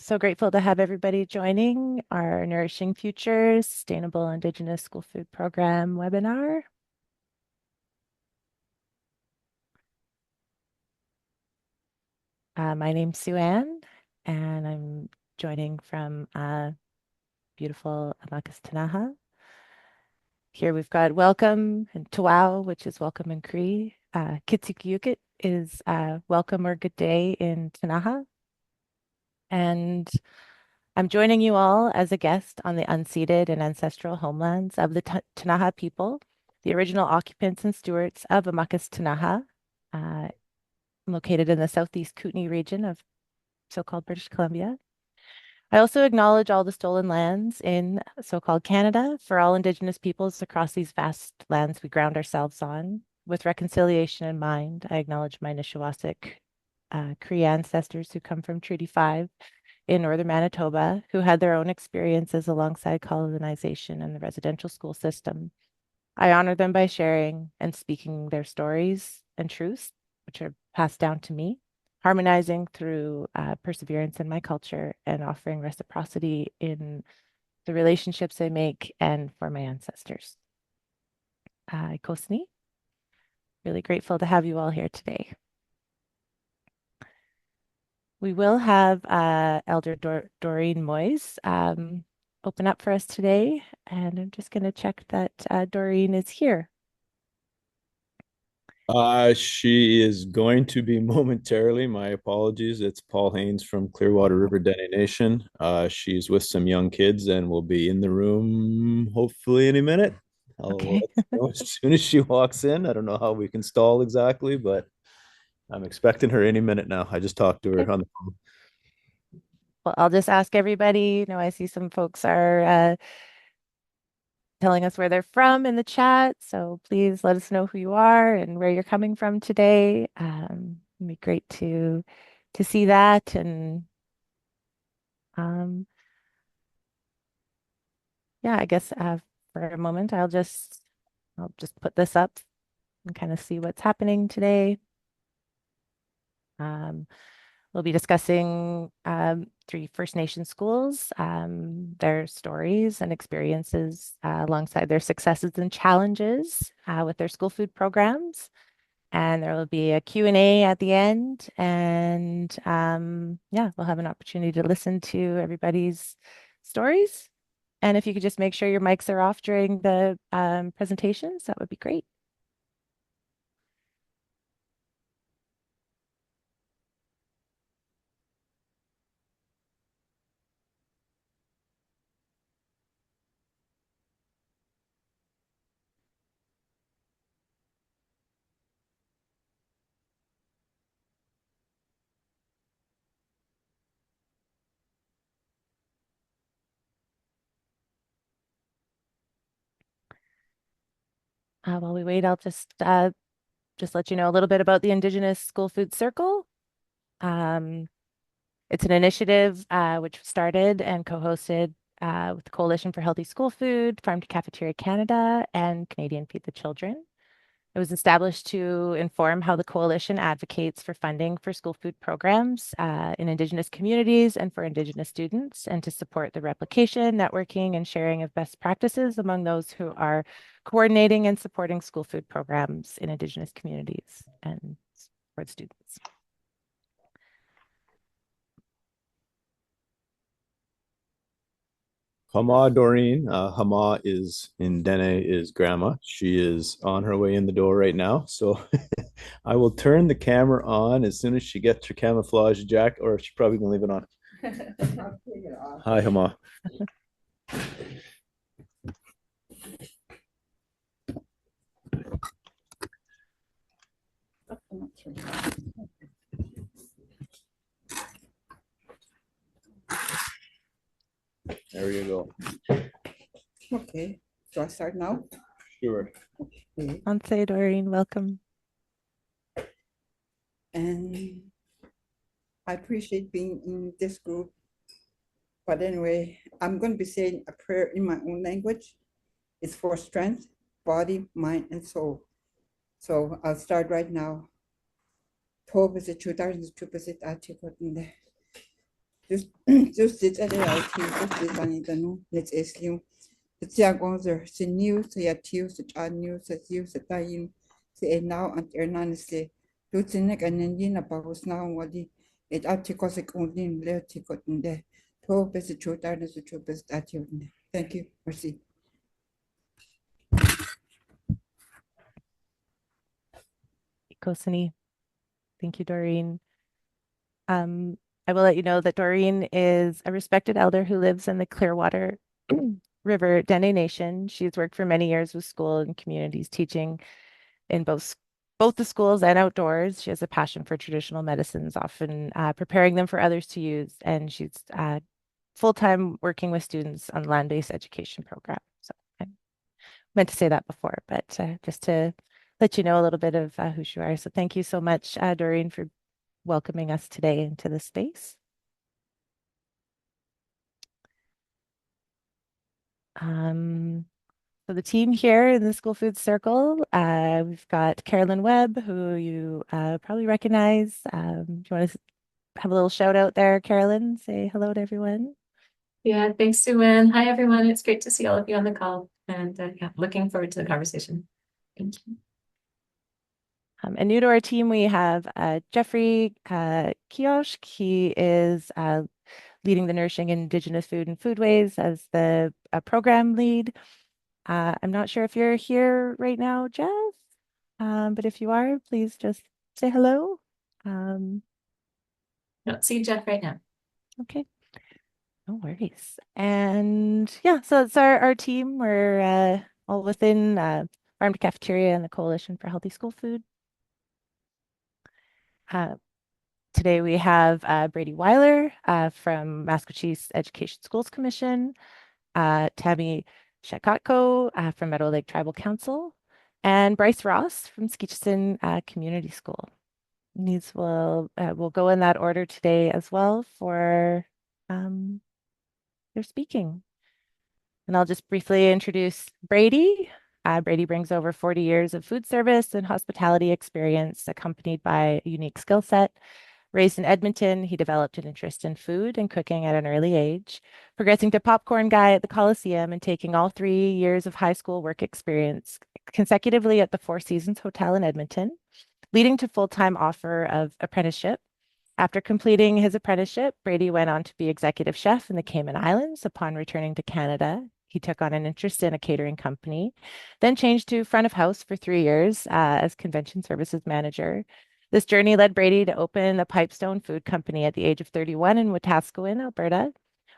So grateful to have everybody joining our Nourishing Futures Sustainable Indigenous School Food Program webinar. My name's Sue Ann, and I'm joining from beautiful Amakastanaha. Here we've got welcome and Tawau, which is welcome in Cree. Kitsikiyukit is welcome or good day in Tanaha. And I'm joining you all as a guest on the unceded and ancestral homelands of the Tanaha people, the original occupants and stewards of Amakas Tanaha, uh, located in the southeast Kootenay region of so-called British Columbia. I also acknowledge all the stolen lands in so-called Canada for all Indigenous peoples across these vast lands we ground ourselves on. With reconciliation in mind, I acknowledge my Nishawasic Cree ancestors who come from Treaty 5 in northern Manitoba who had their own experiences alongside colonization and the residential school system. I honor them by sharing and speaking their stories and truths, which are passed down to me, harmonizing through perseverance in my culture and offering reciprocity in the relationships I make and for my ancestors. Kosni, really grateful to have you all here today. We will have Elder Doreen Moyes open up for us today, and I'm just going to check that Doreen is here. She is going to be momentarily. My apologies. It's Paul Haynes from Clearwater River Dene Nation. She's with some young kids and will be in the room hopefully any minute. I'll Okay. let you know as soon as she walks in. I don't know how we can stall exactly, but I'm expecting her any minute now. I just talked to Okay. her on the phone. Well, I'll just ask everybody. I see some folks are telling us where they're from in the chat. So please let us know who you are and where you're coming from today. It'd be great to see that. And um, yeah, I guess for a moment, I'll just put this up and kind of see what's happening today. Um, we'll be discussing three First Nation schools, their stories and experiences alongside their successes and challenges with their school food programs. And there will be a Q&A at the end. And yeah, we'll have an opportunity to listen to everybody's stories. And if you could just make sure your mics are off during the presentations, that would be great. While we wait, I'll just let you know a little bit about the Indigenous School Food Circle. Um, it's an initiative which started and co-hosted with the Coalition for Healthy School Food, Farm to Cafeteria Canada, and Canadian Feed the Children. It was established to inform how the coalition advocates for funding for school food programs in Indigenous communities and for Indigenous students, and to support the replication, networking, and sharing of best practices among those who are coordinating and supporting school food programs in Indigenous communities and for students. Hama Doreen. Hama is in Dene is grandma. She is on her way in the door right now. So I will turn the camera on as soon as she gets her camouflage jacket, or she's probably gonna leave it on. Hi, Hama. There you go. Okay, so I start now? Sure. Okay. Anse Doreen, welcome. And I appreciate being in this group. But anyway, I'm going to be saying a prayer in my own language. It's for strength, body, mind, and soul. So I'll start right now. just sit at the out here, just sit on it, no, let's ask you. It's ja gonzer, se new, se ja tiu, se ja new, se tiu, se tayin, se e now and ernan se, do tinek and then a paus now wadi, it articosik undin, leoticot in there. To best the truth, that is the truth, best that you. Thank you, merci. Kosini. Thank you, Doreen. I will let you know that Doreen is a respected elder who lives in the Clearwater River Dene Nation. She's worked for many years with school and communities teaching in both the schools and outdoors. She has a passion for traditional medicines, often preparing them for others to use, and she's full-time working with students on land-based education program. So I meant to say that before, but just to let you know a little bit of who you are. So thank you so much, Doreen, for welcoming us today into the space. So the team here in the School Food Circle, we've got Carolyn Webb, who you probably recognize. Do you want to have a little shout out there, Carolyn? Say hello to everyone. Yeah, thanks, Sue-Ann. Hi, everyone. It's great to see all of you on the call, and yeah, looking forward to the conversation. Thank you. And new to our team, we have Jeffrey Kiosk. He is leading the Nourishing Indigenous Food and Foodways as the program lead. I'm not sure if you're here right now, Jeff, but if you are, please just say hello. Don't see Jeff right now. Okay, no worries. And yeah, so it's our team. We're all within Farm to Cafeteria and the Coalition for Healthy School Food. Today we have Brady Weiler from Massachusetts Education Schools Commission, Tammy Shakotko from Meadow Lake Tribal Council, and Bryce Ross from Skeetchison Community School. These will go in that order today as well for their speaking. And I'll just briefly introduce Brady. Brady brings over 40 years of food service and hospitality experience, accompanied by a unique skill set. Raised in Edmonton, he developed an interest in food and cooking at an early age, progressing to popcorn guy at the Coliseum and taking all 3 years of high school work experience consecutively at the Four Seasons Hotel in Edmonton, leading to full-time offer of apprenticeship. After completing his apprenticeship, Brady went on to be executive chef in the Cayman Islands. Upon returning to Canada, he took on an interest in a catering company, then changed to front of house for 3 years as convention services manager. This journey led Brady to open a Pipestone food company at the age of 31 in Wetaskiwin, Alberta,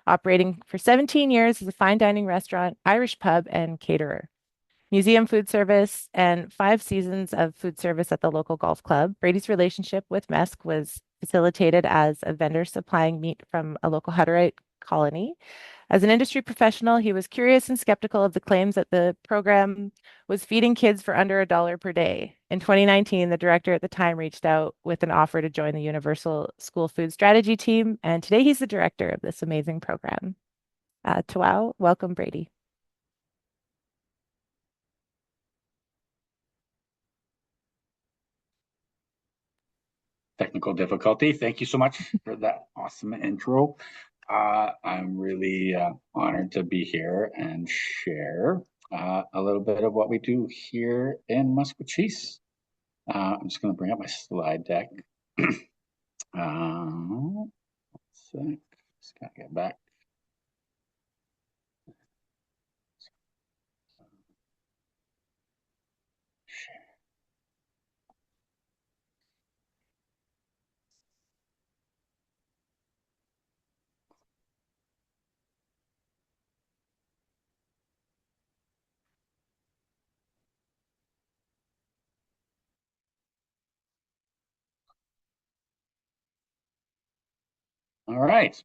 operating for 17 years as a fine dining restaurant, Irish pub, and caterer. Museum food service, and 5 seasons of food service at the local golf club. Brady's relationship with MESC was facilitated as a vendor supplying meat from a local Hutterite colony. As an industry professional, he was curious and skeptical of the claims that the program was feeding kids for under $1 per day. In 2019, the director at the time reached out with an offer to join the Universal School Food Strategy team, and today he's the director of this amazing program. Tawau, welcome, Brady. Technical difficulty. Thank you so much for that awesome intro. I'm really honored to be here and share a little bit of what we do here in Maskwacis. I'm just going to bring up my slide deck. Just got to get back. All right.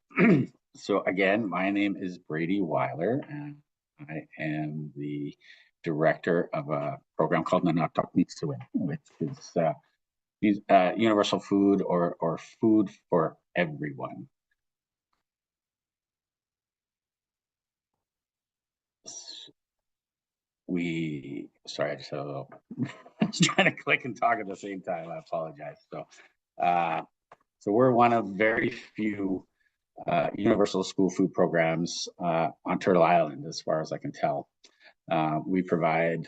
So again, my name is Brady Weiler, and I am the director of a program called Nanaktok Nitsuwin, which is universal food or food for everyone. Sorry, I just had a little, I was trying to click and talk at the same time. I apologize. So we're one of very few universal school food programs on Turtle Island, as far as I can tell. We provide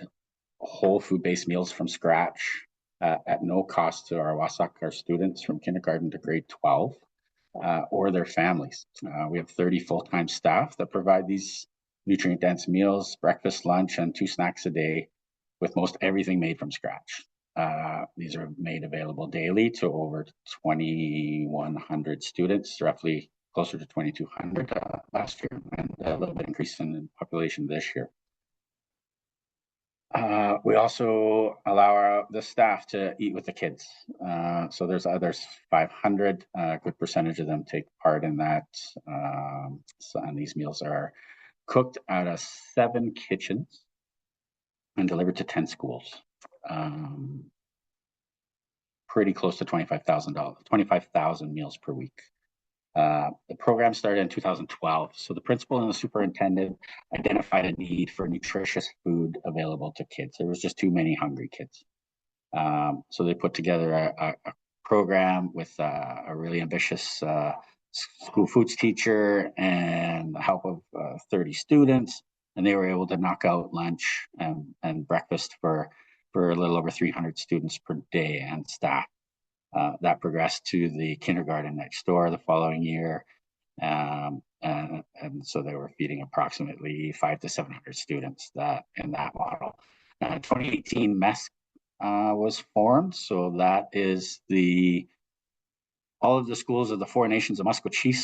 whole food-based meals from scratch at no cost to our Wasaka students from kindergarten to grade 12 or their families. We have 30 full-time staff that provide these nutrient-dense meals, breakfast, lunch, and 2 snacks a day, with most everything made from scratch. These are made available daily to over 2,100 students, roughly closer to 2,200 last year, and a little bit increase in population this year. We also allow the staff to eat with the kids. So there's 500, a good percentage of them take part in that. And these meals are cooked out of 7 kitchens and delivered to 10 schools. Pretty close to $25,000, 25,000 meals per week. The program started in 2012. So the principal and the superintendent identified a need for nutritious food available to kids. There was just too many hungry kids. So they put together a program with a really ambitious school foods teacher and the help of 30 students. And they were able to knock out lunch and breakfast for a little over 300 students per day and staff. That progressed to the kindergarten next door the following year. And so they were feeding approximately 500 to 700 students in that model. 2018 MESC was formed. So that is all of the schools of the 4 nations of Muskogee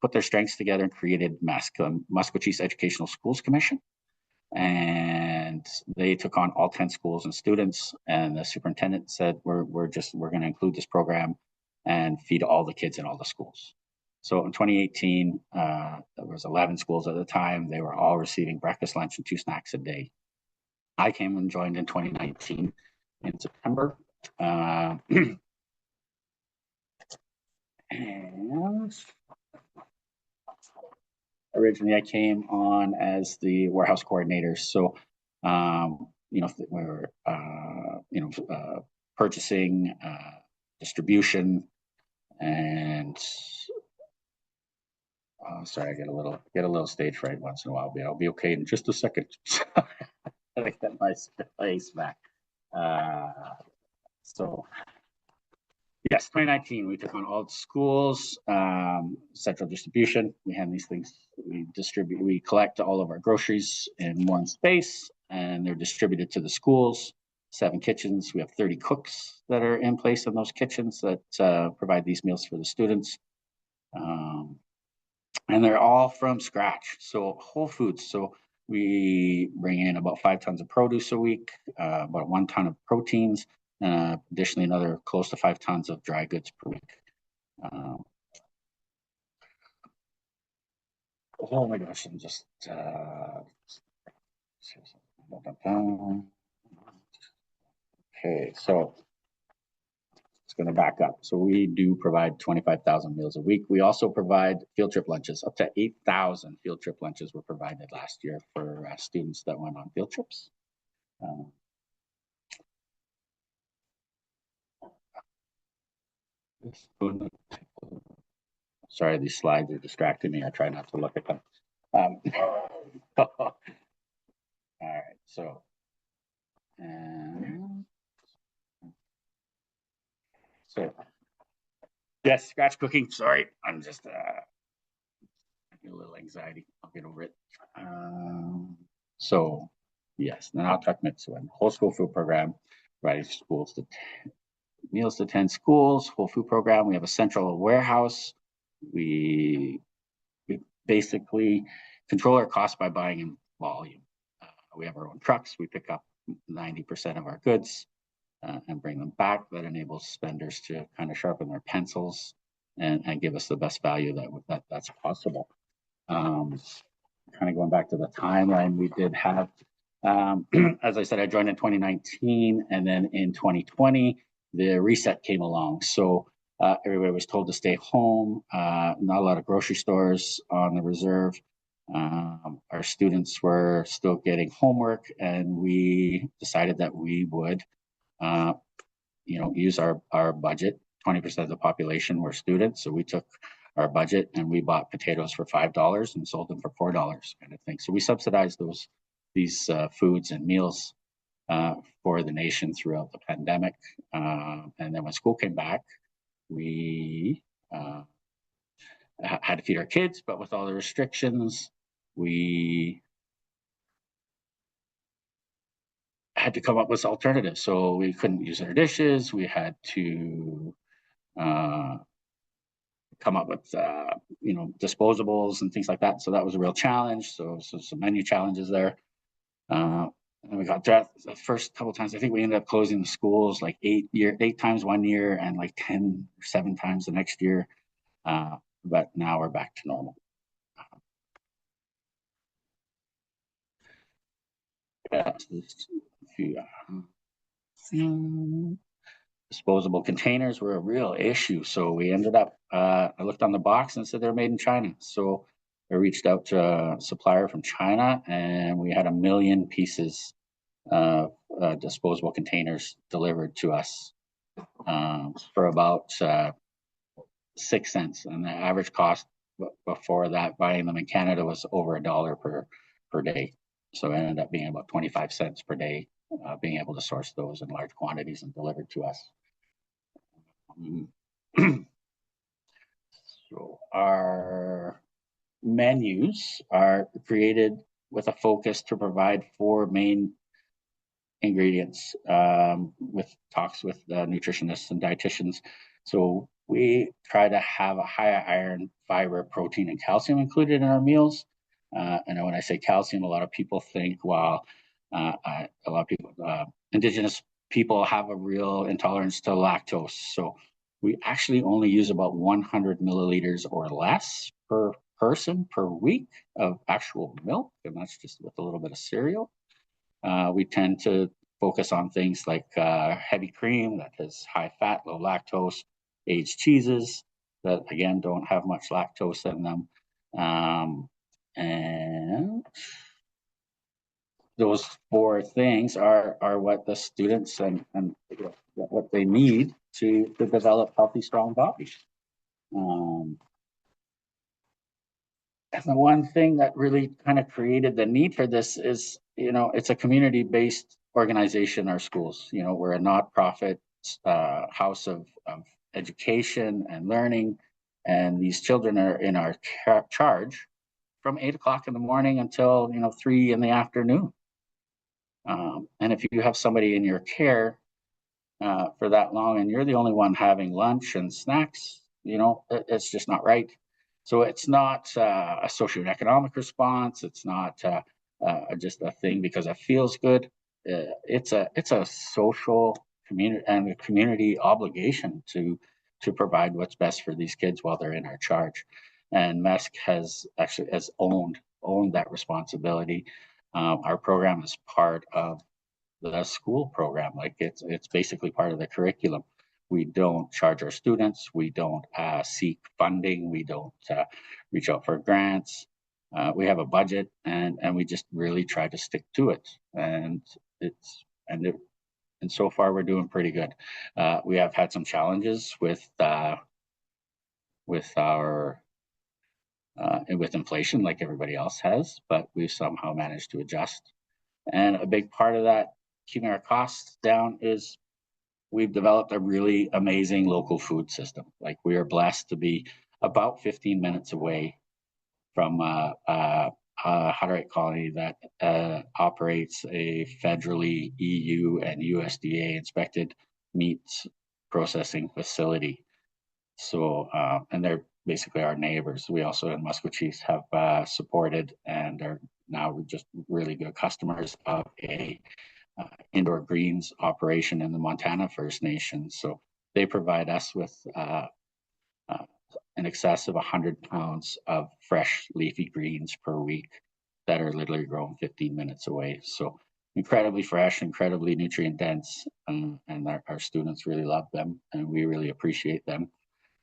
put their strengths together and created MESC, Muskogee Educational Schools Commission. And they took on all 10 schools and students, and the superintendent said, we're going to include this program and feed all the kids in all the schools. So in 2018, there was 11 schools at the time. They were all receiving breakfast, lunch, and 2 snacks a day. I came and joined in 2019 in September. And originally I came on as the warehouse coordinator. So, we were, purchasing, distribution, and sorry, I get a little stage fright once in a while, but I'll be okay in just a second. I get my space back. So yes, 2019, we took on all the schools, central distribution. We have these things, we collect all of our groceries in one space, and they're distributed to the schools. 7 kitchens. We have 30 cooks that are in place in those kitchens that provide these meals for the students. And they're all from scratch. So whole foods. So we bring in about 5 tons of produce a week, about 1 ton of proteins, additionally another close to 5 tons of dry goods per week. Oh my gosh, I'm just okay, so it's going to back up. So we do provide 25,000 meals a week. We also provide field trip lunches. Up to 8,000 field trip lunches were provided last year for students that went on field trips. Sorry, these slides are distracting me. I try not to look at them. All right, so. So, yes, scratch cooking. Sorry, I'm just getting a little anxiety. I'll get over it. So, yes, the Nanatucket Mitsuen whole school food program, providing schools to meals to 10 schools. Whole food program. We have a central warehouse. We basically control our costs by buying in volume. We have our own trucks. We pick up 90% of our goods and bring them back. That enables vendors to kind of sharpen their pencils and give us the best value that's possible. Kind of going back to the timeline, we did have, as I said, I joined in 2019, and then in 2020, the reset came along. So everybody was told to stay home. Not a lot of grocery stores on the reserve. Our students were still getting homework, and we decided that we would use our budget. 20% of the population were students, so we took our budget, and we bought potatoes for $5 and sold them for $4 kind of thing. So we subsidized these foods and meals for the nation throughout the pandemic. And then when school came back, we had to feed our kids, but with all the restrictions, we had to come up with alternatives. So we couldn't use our dishes. We had to come up with disposables and things like that. So that was a real challenge. So some menu challenges there. And we got that the first couple of times. I think we ended up closing the schools like 8 times one year and like 10 or 7 times the next year. But now we're back to normal. Disposable containers were a real issue. So we ended up, I looked on the box and said they're made in China. So I reached out to a supplier from China, and we had 1 million pieces of disposable containers delivered to us for about 6 cents. And the average cost before that, buying them in Canada, was over $1 per day. So it ended up being about 25 cents per day, being able to source those in large quantities and delivered to us. So our menus are created with a focus to provide 4 main ingredients, with talks with nutritionists and dietitians. So we try to have a high iron, fiber, protein, and calcium included in our meals. And when I say calcium, a lot of people think, well, a lot of people, Indigenous people have a real intolerance to lactose. So we actually only use about 100 milliliters or less per person per week of actual milk, and that's just with a little bit of cereal. We tend to focus on things like heavy cream that has high fat, low lactose, aged cheeses that, again, don't have much lactose in them. And those 4 things are what the students and what they need to develop healthy, strong bodies. And the one thing that really kind of created the need for this is, it's a community-based organization, our schools. We're a not-profit house of education and learning, and these children are in our charge from 8 o'clock in the morning until 3 in the afternoon. And if you have somebody in your care for that long and you're the only one having lunch and snacks, it's just not right. So it's not a socioeconomic response. It's not just a thing because it feels good. It's a social community and a community obligation to provide what's best for these kids while they're in our charge. And MESC has owned that responsibility. Our program is part of the school program. Like it's basically part of the curriculum. We don't charge our students. We don't seek funding. We don't reach out for grants. We have a budget, and we just really try to stick to it. And so far we're doing pretty good. We have had some challenges with inflation, like everybody else has, but we've somehow managed to adjust. And a big part of that, keeping our costs down, is we've developed a really amazing local food system. Like, we are blessed to be about 15 minutes away from a Hutterite colony that operates a federally EU and USDA inspected meat processing facility. So, and they're basically our neighbors. We also in Musqueam have supported and are now just really good customers of a indoor greens operation in the Montana First Nation. So they provide us with in excess of 100 pounds of fresh leafy greens per week that are literally grown 15 minutes away. So incredibly fresh, incredibly nutrient dense, and our students really love them, and we really appreciate them.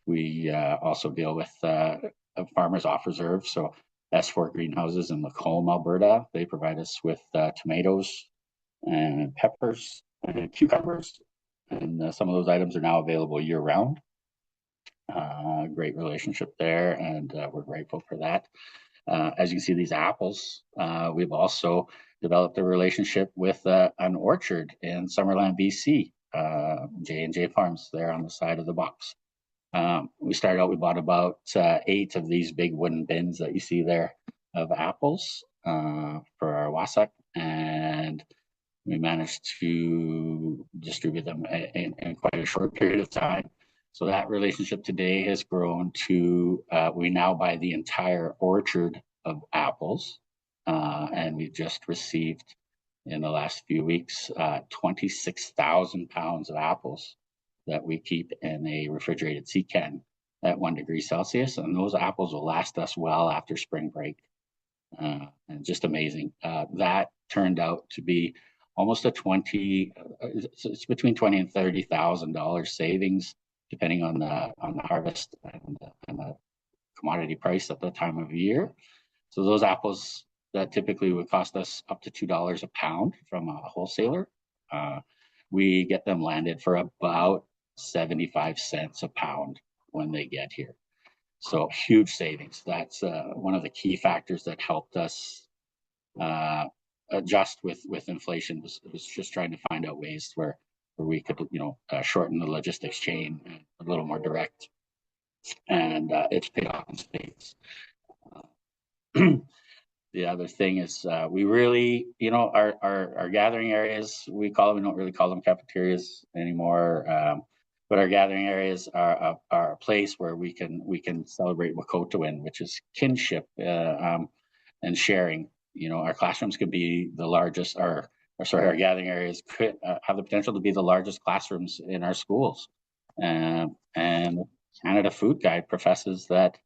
We also deal with farmers off reserve. So S4 greenhouses in Lacombe, Alberta, they provide us with tomatoes and peppers and cucumbers. And some of those items are now available year round. Great relationship there, and we're grateful for that. As you can see, these apples, we've also developed a relationship with an orchard in Summerland, BC, J&J Farms there on the side of the box. We started out, we bought about 8 of these big wooden bins that you see there of apples for our wasak, and we managed to distribute them in quite a short period of time. So that relationship today has grown to, we now buy the entire orchard of apples. And we just received in the last few weeks, 26,000 pounds of apples that we keep in a refrigerated sea can at 1 degree Celsius. And those apples will last us well after spring break. And just amazing. That turned out to be almost a it's between $20,000 and $30,000 savings, depending on the harvest and the commodity price at the time of year. So those apples that typically would cost us up to $2 a pound from a wholesaler, we get them landed for about 75 cents a pound when they get here. So huge savings. That's one of the key factors that helped us adjust with inflation. Was just trying to find out ways where we could, shorten the logistics chain a little more direct, and it's paid off in spades. The other thing is we really, our gathering areas, we don't really call them cafeterias anymore. But our gathering areas are a place where we can celebrate Wakotowin, which is kinship and sharing. Our classrooms could be the largest, our gathering areas could have the potential to be the largest classrooms in our schools. And Canada Food Guide professes that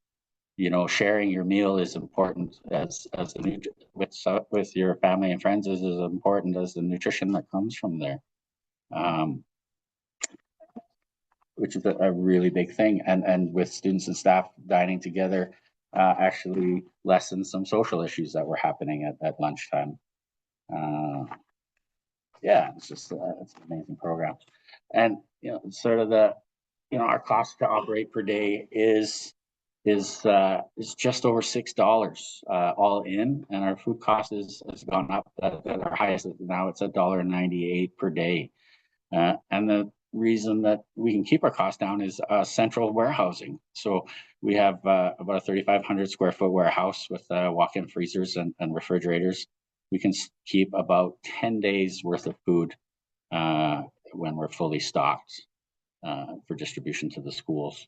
sharing your meal is important with your family and friends is as important as the nutrition that comes from there. Which is a really big thing. And with students and staff dining together, actually lessens some social issues that were happening at lunchtime. It's just it's an amazing program. And sort of our cost to operate per day is just over $6 all in, and our food cost has gone up at our highest. Now it's $1.98 per day, and the reason that we can keep our costs down is central warehousing. So we have about a 3,500 square foot warehouse with walk-in freezers and refrigerators. We can keep about 10 days worth of food when we're fully stocked for distribution to the schools.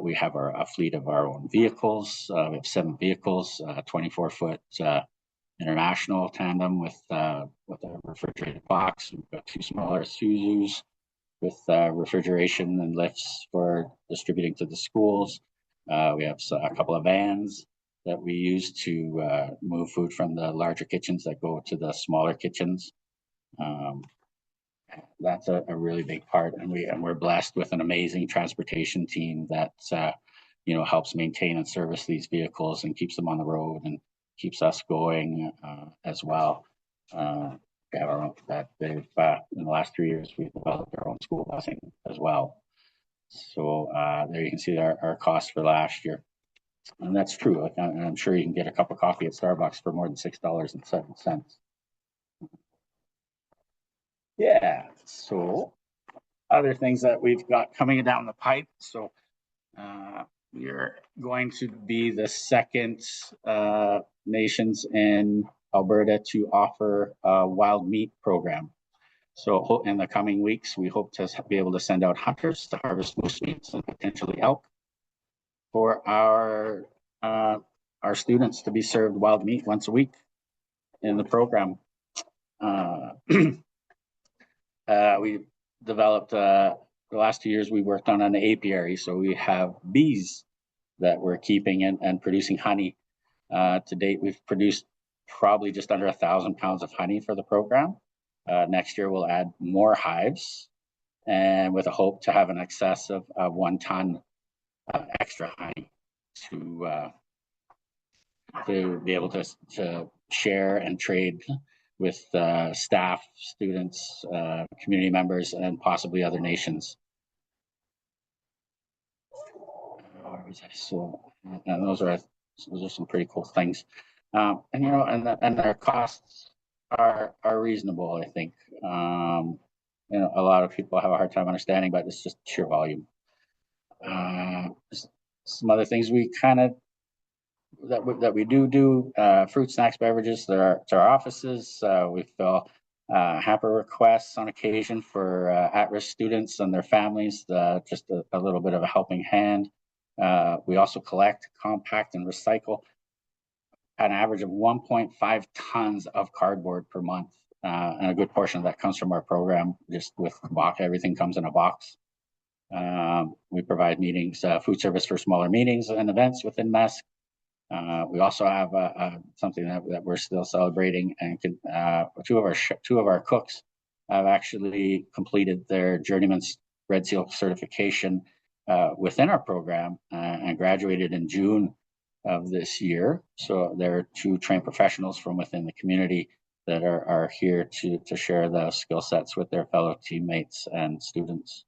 We have a fleet of our own vehicles. We have 7 vehicles, 24-foot international tandem with a refrigerated box. We've got 2 smaller Isuzus with refrigeration and lifts for distributing to the schools. We have a couple of vans that we use to move food from the larger kitchens that go to the smaller kitchens. That's a really big part, and we're blessed with an amazing transportation team that helps maintain and service these vehicles and keeps them on the road and keeps us going as well. They've in the last 3 years we've developed our own school busing as well. So there you can see our costs for last year, and that's true. I'm sure you can get a cup of coffee at Starbucks for more than $6.07. Yeah, so other things that we've got coming down the pipe. So we're going to be the second nations in Alberta to offer a wild meat program. So in the coming weeks, we hope to be able to send out hunters to harvest moose meats and potentially elk for our students to be served wild meat once a week in the program. We developed the last 2 years we worked on an apiary, so we have bees that we're keeping and producing honey. To date, we've produced probably just under 1,000 pounds of honey for the program. Next year, we'll add more hives, and with a hope to have an excess of 1 ton of extra honey to be able to share and trade with staff, students, community members, and possibly other nations. So, and those are some pretty cool things. And you know, and their costs are reasonable, I think. You know, a lot of people have a hard time understanding, but it's just sheer volume. Some other things we kind of that we do fruit, snacks, beverages to our offices. We fill hamper requests on occasion for at-risk students and their families, just a little bit of a helping hand. We also collect, compact, and recycle an average of 1.5 tons of cardboard per month. And a good portion of that comes from our program, just with box, everything comes in a box. We provide meetings, food service for smaller meetings and events within MESC. We also have something that we're still celebrating, and two of our cooks have actually completed their journeyman's Red Seal certification within our program and graduated in June of this year. So there are two trained professionals from within the community that are here to share the skill sets with their fellow teammates and students.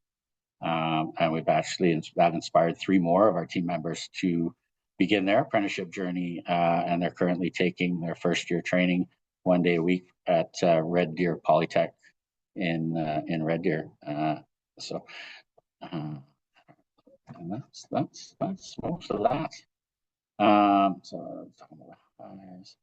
And we've actually that inspired three more of our team members to begin their apprenticeship journey, and they're currently taking their first year training 1 day a week at Red Deer Polytech in Red Deer. So and that's most of that. So talking about hires.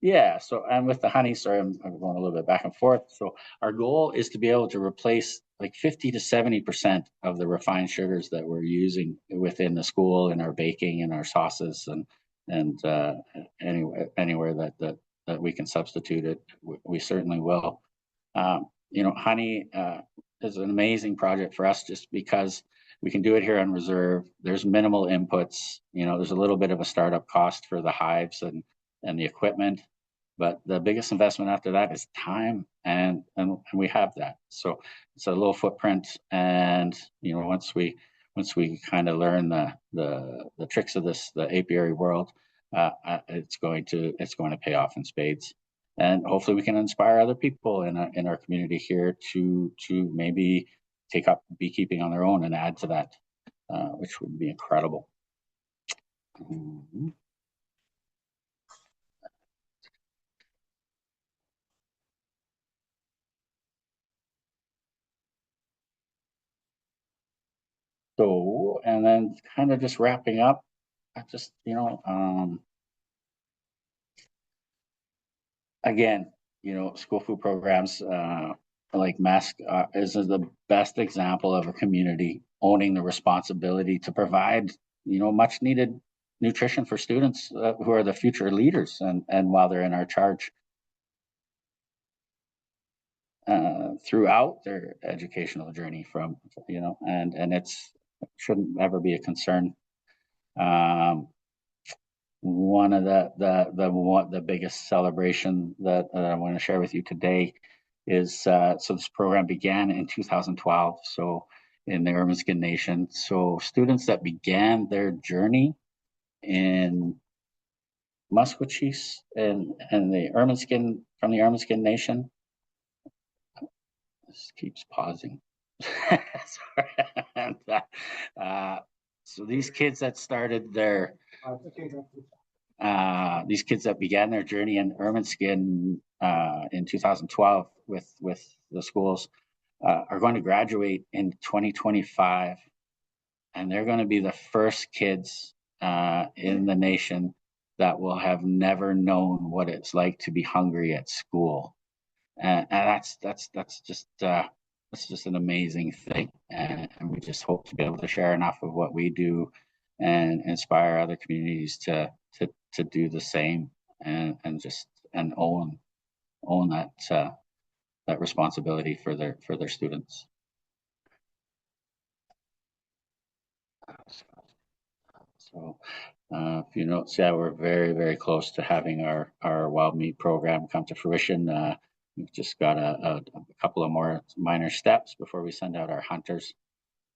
Yeah, so and with the honey, sorry, I'm going a little bit back and forth. So our goal is to be able to replace like 50 to 70% of the refined sugars that we're using within the school in our baking and our sauces and anywhere that we can substitute it, we certainly will. You know, honey is an amazing project for us just because we can do it here on reserve. There's minimal inputs. You know, there's a little bit of a startup cost for the hives and the equipment, but the biggest investment after that is time, and we have that. So it's a low footprint, and you know, once we kind of learn the tricks of the apiary world, it's going to pay off in spades. And hopefully we can inspire other people in our community here to maybe take up beekeeping on their own and add to that, which would be incredible. Mm-hmm. So, and then kind of just wrapping up, I just, you know, again, you know, school food programs like MESC is the best example of a community owning the responsibility to provide, you know, much needed nutrition for students who are the future leaders, and while they're in our charge throughout their educational journey from, you know, and it shouldn't ever be a concern. One of the biggest celebration that I want to share with you today is so this program began in 2012, so in the Ermineskin Nation. So students that began their journey in Musqueam and the Ermineskin from the Ermineskin Nation. This keeps pausing. Sorry. So these kids that started their these kids that began their journey in Ermineskin in 2012 with the schools are going to graduate in 2025, and they're going to be the first kids in the nation that will have never known what it's like to be hungry at school, and that's just an amazing thing, and we just hope to be able to share enough of what we do and inspire other communities to do the same, and own that responsibility for their students. So if you notice, yeah, we're very close to having our wild meat program come to fruition. We've just got a couple of more minor steps before we send out our hunters.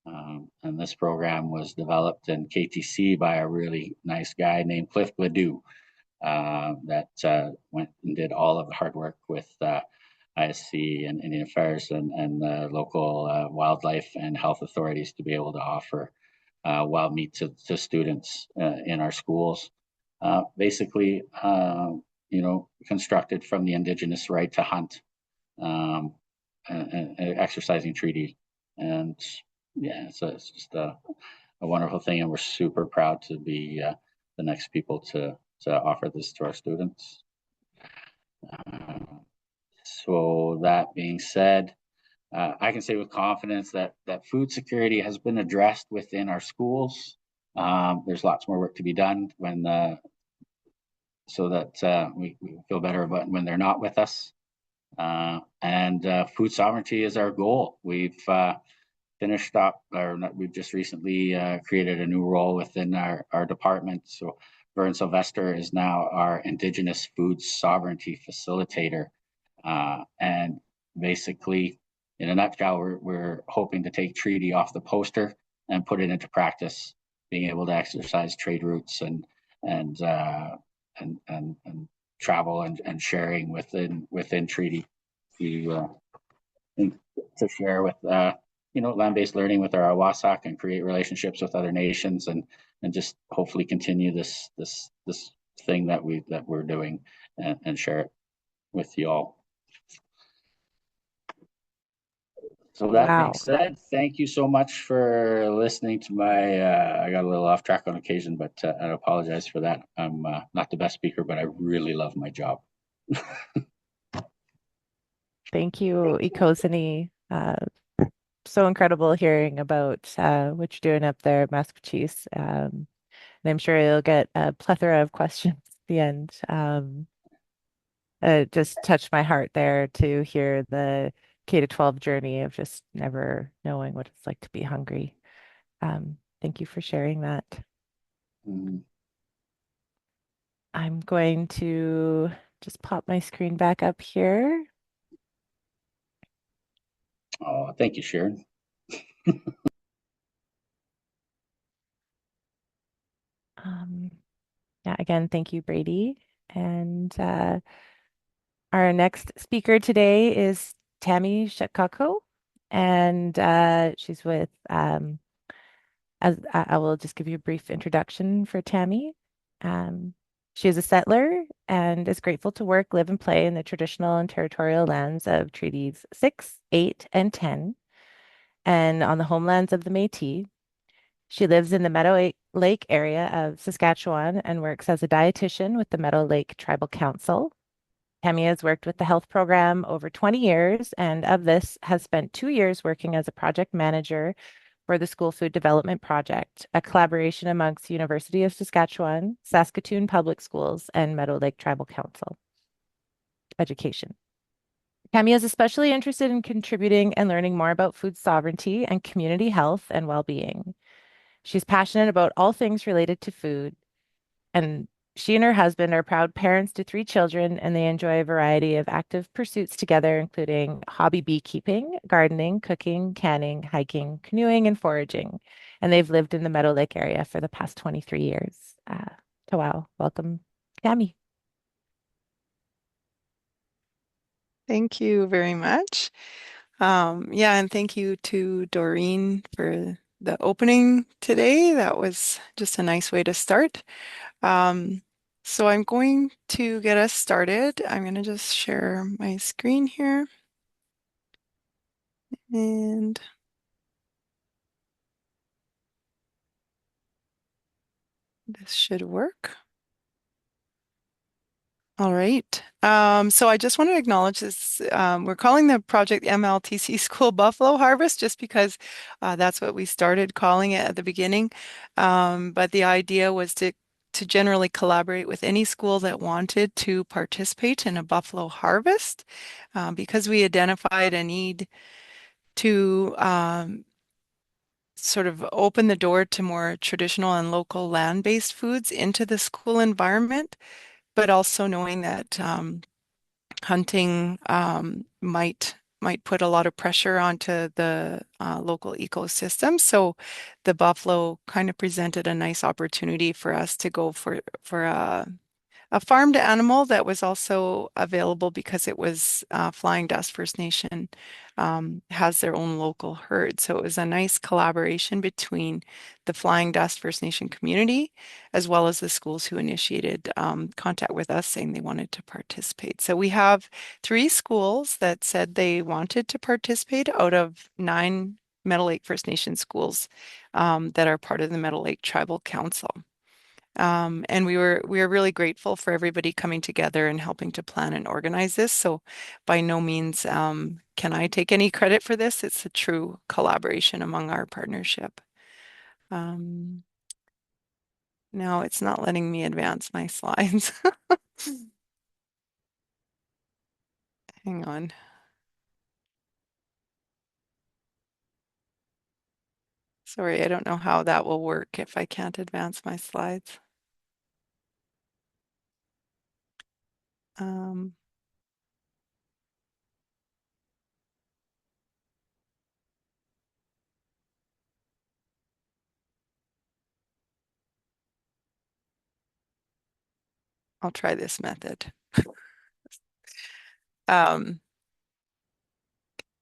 And this program was developed in KTC by a really nice guy named Cliff Gladue that went and did all of the hard work with ISC and Indian Affairs and local wildlife and health authorities to be able to offer wild meat to students in our schools. Basically, constructed from the Indigenous right to hunt um, and exercising treaty. And yeah, it's just a wonderful thing. And we're super proud to be the next people to offer this to our students. So that being said, I can say with confidence that food security has been addressed within our schools. There's lots more work to be done so that we feel better about when they're not with us. And food sovereignty is our goal. We've finished up, or not, we've just recently created a new role within our department. So Vern Sylvester is now our Indigenous food sovereignty facilitator. And basically, in a nutshell, we're hoping to take treaty off the poster and put it into practice, being able to exercise trade routes and and travel and sharing within treaty to to share with land-based learning with our Awasak and create relationships with other nations and just hopefully continue this thing that we're doing and share it with you all. So that being Wow. said, thank you so much for listening to my, I got a little off track on occasion, but I apologize for that. I'm not the best speaker, but I really love my job. Thank you, Ikosini. So incredible hearing about what you're doing up there at Masquerade. And I'm sure you'll get a plethora of questions at the end. It just touched my heart there to hear the K to 12 journey of just never knowing what it's like to be hungry. Thank you for sharing that. Mm. I'm going to just pop my screen back up here. Oh, thank you, Sharon. Yeah, again, thank you, Brady. And our next speaker today is Tammy Shekako, and she's with, as I will just give you a brief introduction for Tammy. Um, she is a settler and is grateful to work, live, and play in the traditional and territorial lands of Treaties 6, 8, and 10, and on the homelands of the Métis. She lives in the Lake area of Saskatchewan and works as a dietitian with the Meadow Lake Tribal Council. Tammy has worked with the health program over 20 years, and of this has spent 2 years working as a project manager for the School Food Development Project, a collaboration amongst University of Saskatchewan, Saskatoon Public Schools, and Meadow Lake Tribal Council Education. Tammy is especially interested in contributing and learning more about food sovereignty and community health and well-being. She's passionate about all things related to food, and she and her husband are proud parents to 3 children, and they enjoy a variety of active pursuits together, including hobby beekeeping, gardening, cooking, canning, hiking, canoeing, and foraging. And they've lived in the Meadow Lake area for the past 23 years. Wow, welcome, Tammy. Thank you very much. Yeah, and thank you to Doreen for the opening today. That was just a nice way to start. So I'm going to get us started. I'm going to just share my screen here. And this should work. All right. So I just want to acknowledge this. We're calling the project MLTC School Buffalo Harvest just because that's what we started calling it at the beginning. But the idea was to generally collaborate with any school that wanted to participate in a buffalo harvest because we identified a need to sort of open the door to more traditional and local land-based foods into the school environment, but also knowing that hunting might put a lot of pressure onto the local ecosystem. So the buffalo kind of presented a nice opportunity for us to go for a farmed animal that was also available because it was Flying Dust First Nation has their own local herd. So it was a nice collaboration between the Flying Dust First Nation community as well as the schools who initiated contact with us saying they wanted to participate. So we have 3 schools that said they wanted to participate out of 9 Meadow Lake First Nation schools that are part of the Meadow Lake Tribal Council. And we were really grateful for everybody coming together and helping to plan and organize this. So by no means can I take any credit for this. It's a true collaboration among our partnership. Um, Now it's not letting me advance my slides. Hang on. Sorry, I don't know how that will work if I can't advance my slides. Um, I'll try this method. Um,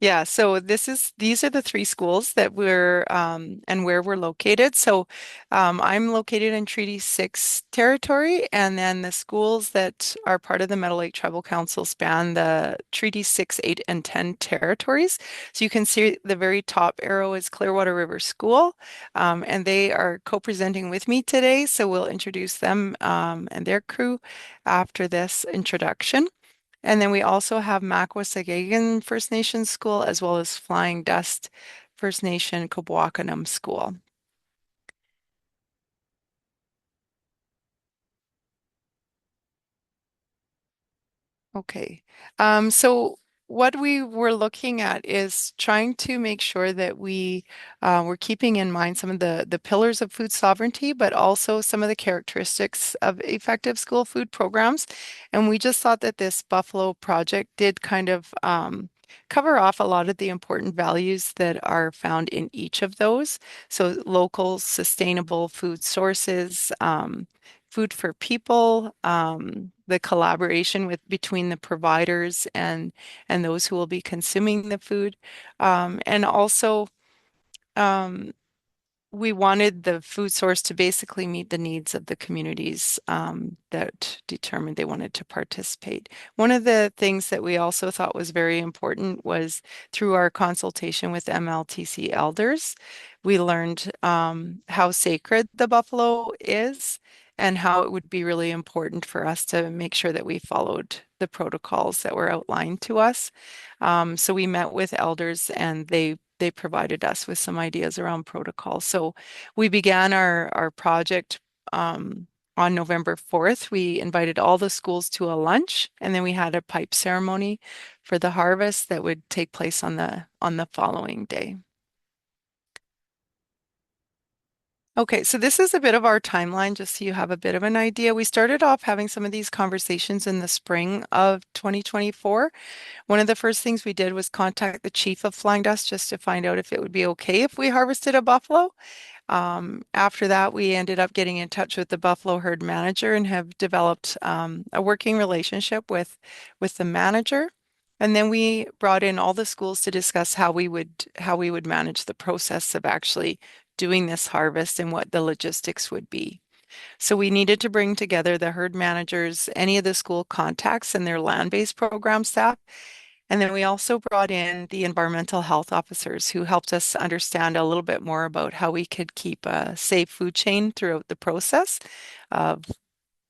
Yeah, so these are the 3 schools that we're and where we're located. So I'm located in Treaty 6 territory, and then the schools that are part of the Meadow Lake Tribal Council span the Treaty 6, 8, and 10 territories. So you can see the very top arrow is Clearwater River School, and they are co-presenting with me today. So we'll introduce them and their crew after this introduction. And then we also have Makwasagagan First Nation School as well as Flying Dust First Nation Kobwakanam School. Okay. So what we were looking at is trying to make sure that we're keeping in mind some of the pillars of food sovereignty, but also some of the characteristics of effective school food programs. And we just thought that this Buffalo project did kind of cover off a lot of the important values that are found in each of those. So local, sustainable food sources, food for people, the collaboration with between the providers and those who will be consuming the food, and also um, we wanted the food source to basically meet the needs of the communities that determined they wanted to participate. One of the things that we also thought was very important was through our consultation with MLTC elders, we learned how sacred the buffalo is and how it would be really important for us to make sure that we followed the protocols that were outlined to us. So we met with elders and they provided us with some ideas around protocol. So we began our project on November 4th. We invited all the schools to a lunch, and then we had a pipe ceremony for the harvest that would take place on the following day. Okay, so this is a bit of our timeline, just so you have a bit of an idea. We started off having some of these conversations in the spring of 2024. One of the first things we did was contact the chief of Flying Dust just to find out if it would be okay if we harvested a buffalo. After that, we ended up getting in touch with the buffalo herd manager and have developed a working relationship with the manager. And then we brought in all the schools to discuss how we would manage the process of actually doing this harvest and what the logistics would be. So we needed to bring together the herd managers, any of the school contacts and their land-based program staff. And then we also brought in the environmental health officers who helped us understand a little bit more about how we could keep a safe food chain throughout the process of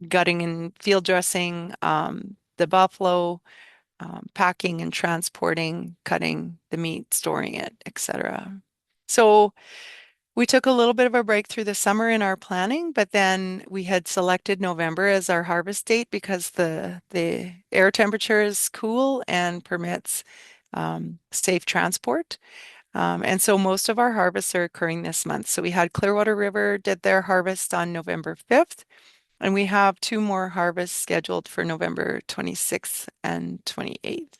gutting and field dressing the buffalo, packing and transporting, cutting the meat, storing it, etc. So we took a little bit of a break through the summer in our planning, but then we had selected November as our harvest date because the air temperature is cool and permits safe transport. And so most of our harvests are occurring this month. So we had Clearwater River did their harvest on November 5th, and we have 2 more harvests scheduled for November 26th and 28th.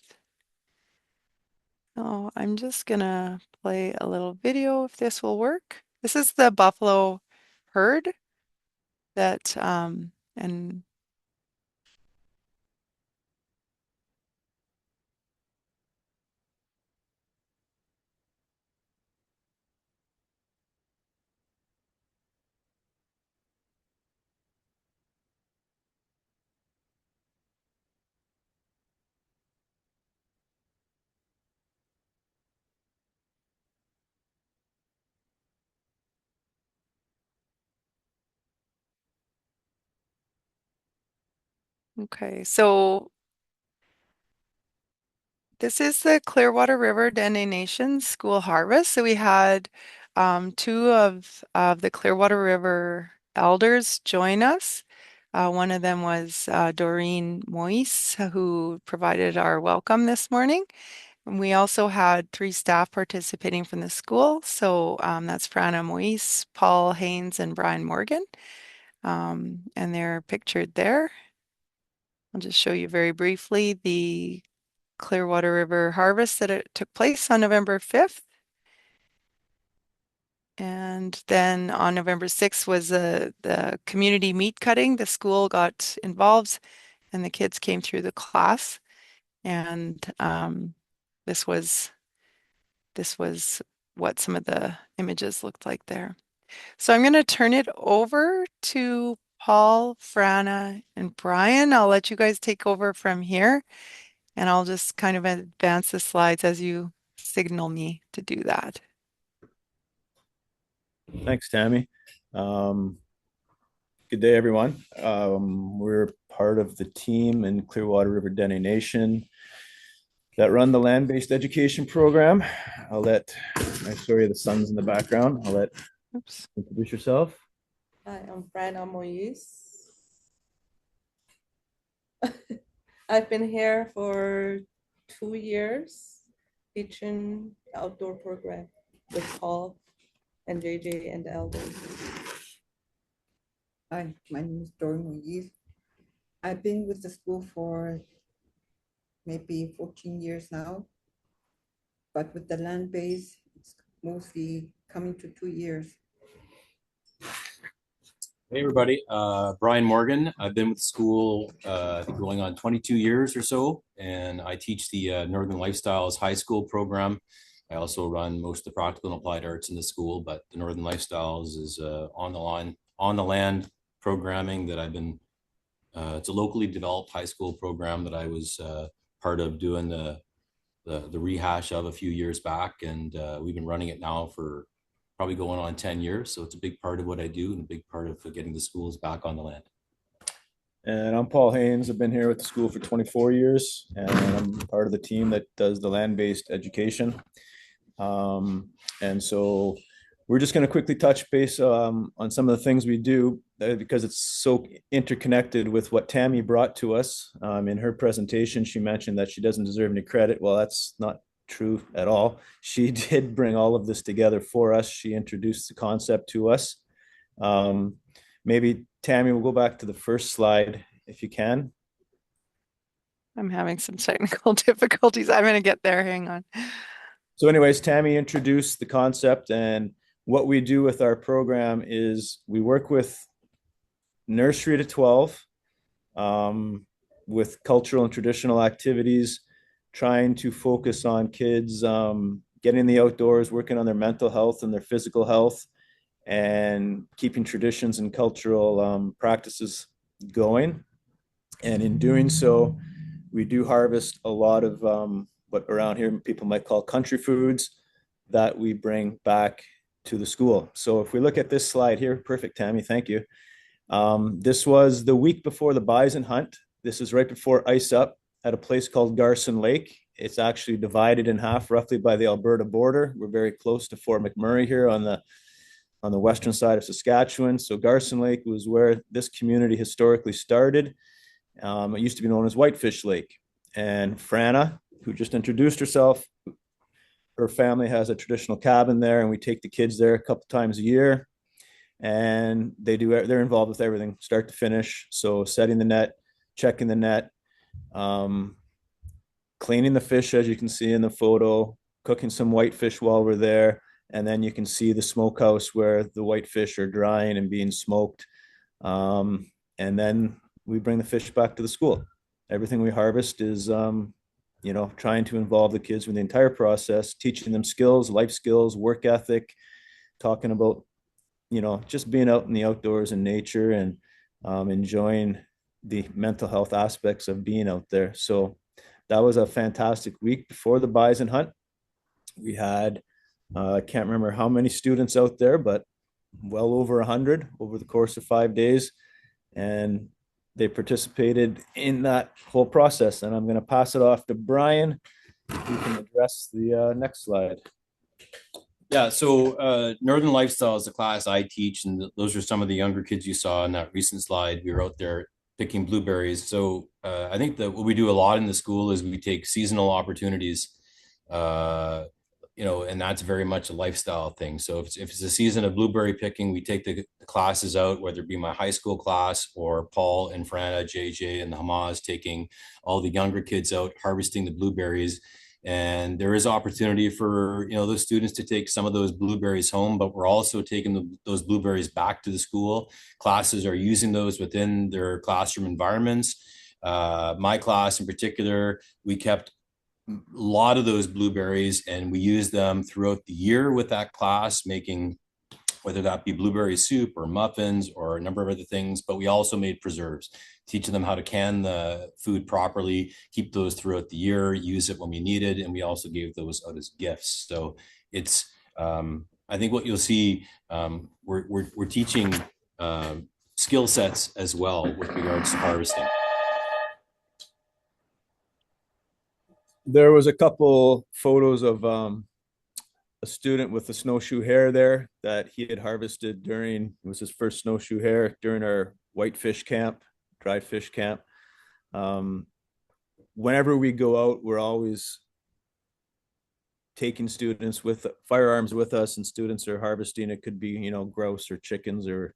Oh, I'm just gonna play a little video if this will work. This is the buffalo herd that and Okay, so this is the Clearwater River Dene Nation School Harvest. So we had two of the Clearwater River elders join us. One of them was Doreen Moise, who provided our welcome this morning. And we also had three staff participating from the school. So that's Frana Moise, Paul Haynes, and Brian Morgan. And they're pictured there. I'll just show you very briefly the Clearwater River harvest that it took place on November 5th. And then on November 6th was the community meat cutting. The school got involved and the kids came through the class. And this was this was what some of the images looked like there. So I'm going to turn it over to Paul, Frana, and Brian. I'll let you guys take over from here. And I'll just kind of advance the slides as you signal me to do that. Thanks, Tammy. Good day, everyone. We're part of the team in Clearwater River Dene Nation that run the land-based education program. I show you the sons in the background. I'll let Oops. introduce yourself. Hi, I'm Frana Moise. I've been here for 2 years teaching outdoor program with Paul and JJ and the elders. Hi, my name is Doreen Moise. I've been with the school for maybe 14 years now, but with the land base, it's mostly coming to 2 years. Hey everybody, Brian Morgan. I've been with the school I think going on 22 years or so, and I teach the Northern Lifestyles high school program. I also run most of the practical and applied arts in the school, but the Northern Lifestyles is on the land programming that I've been. It's a locally developed high school program that I was part of doing the rehash of a few years back, and we've been running it now for probably going on 10 years. So it's a big part of what I do and a big part of getting the schools back on the land. And I'm Paul Haynes. I've been here with the school for 24 years, and I'm part of the team that does the land-based education. And so we're just going to quickly touch base on some of the things we do because it's so interconnected with what Tammy brought to us. In her presentation, she mentioned that she doesn't deserve any credit. Well, that's not true at all. She did bring all of this together for us. She introduced the concept to us. Maybe Tammy, we'll go back to the first slide if you can. I'm having some technical difficulties. I'm going to get there. Hang on. So anyways, Tammy introduced the concept, and what we do with our program is we work with nursery to 12 with cultural and traditional activities, trying to focus on kids getting in the outdoors, working on their mental health and their physical health, and keeping traditions and cultural practices going. And in doing so, we do harvest a lot of what around here people might call country foods that we bring back to the school. So if we look at this slide here, perfect, Tammy, thank you. This was the week before the bison hunt. This is right before ice up at a place called Garson Lake. It's actually divided in half roughly by the Alberta border. We're very close to Fort McMurray here on the western side of Saskatchewan. So Garson Lake was where this community historically started. It used to be known as Whitefish Lake. And Frana, who just introduced herself, her family has a traditional cabin there, and we take the kids there a couple times a year. And they're involved with everything, start to finish. So setting the net, checking the net, cleaning the fish, as you can see in the photo, cooking some whitefish while we're there. And then you can see the smokehouse where the whitefish are drying and being smoked. And then we bring the fish back to the school. Everything we harvest is, trying to involve the kids with the entire process, teaching them skills, life skills, work ethic, talking about, just being out in the outdoors and nature and enjoying the mental health aspects of being out there. So that was a fantastic week before the bison hunt. We had, I can't remember how many students out there, but well over 100 over the course of 5 days. And they participated in that whole process. And I'm going to pass it off to Brian, who can address the next slide. Yeah, so Northern Lifestyle is the class I teach, and those are some of the younger kids you saw in that recent slide. We were out there picking blueberries. So I think that what we do a lot in the school is we take seasonal opportunities, and that's very much a lifestyle thing. So if it's a season of blueberry picking, we take the classes out, whether it be my high school class or Paul and Frana, JJ, and the Hamas taking all the younger kids out harvesting the blueberries. And there is opportunity for those students to take some of those blueberries home, but we're also taking those blueberries back to the school. Classes are using those within their classroom environments. My class in particular, we kept a lot of those blueberries and we used them throughout the year with that class, making whether that be blueberry soup or muffins or a number of other things. But we also made preserves, teaching them how to can the food properly, keep those throughout the year, use it when we needed, and we also gave those out as gifts. So it's, I think what you'll see, we're teaching skill sets as well with regards to harvesting. There was a couple photos of a student with the snowshoe hare there that he had harvested during, it was his first snowshoe hare during our whitefish camp, dry fish camp. Whenever we go out, we're always taking students with firearms with us, and students are harvesting. It could be, grouse or chickens, or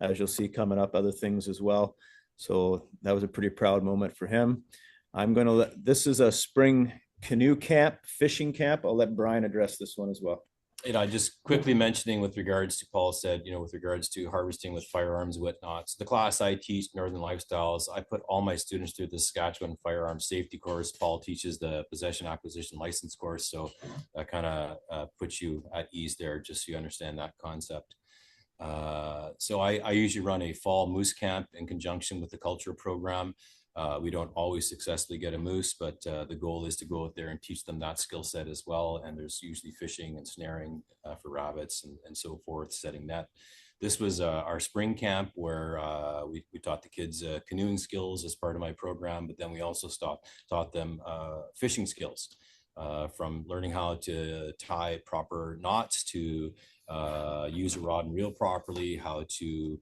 as you'll see coming up, other things as well. So that was a pretty proud moment for him. This is a spring canoe camp, fishing camp. I'll let Brian address this one as well. Just quickly mentioning with regards to Paul said, with regards to harvesting with firearms and whatnot. So the class I teach, Northern Lifestyles, I put all my students through the Saskatchewan firearm safety course. Paul teaches the possession acquisition license course. So that kind of puts you at ease there, just so you understand that concept. So I usually run a fall moose camp in conjunction with the culture program. We don't always successfully get a moose, but the goal is to go out there and teach them that skill set as well. And there's usually fishing and snaring for rabbits and so forth, setting net. This was our spring camp where we taught the kids canoeing skills as part of my program, but then we also taught them fishing skills, from learning how to tie proper knots to use a rod and reel properly, how to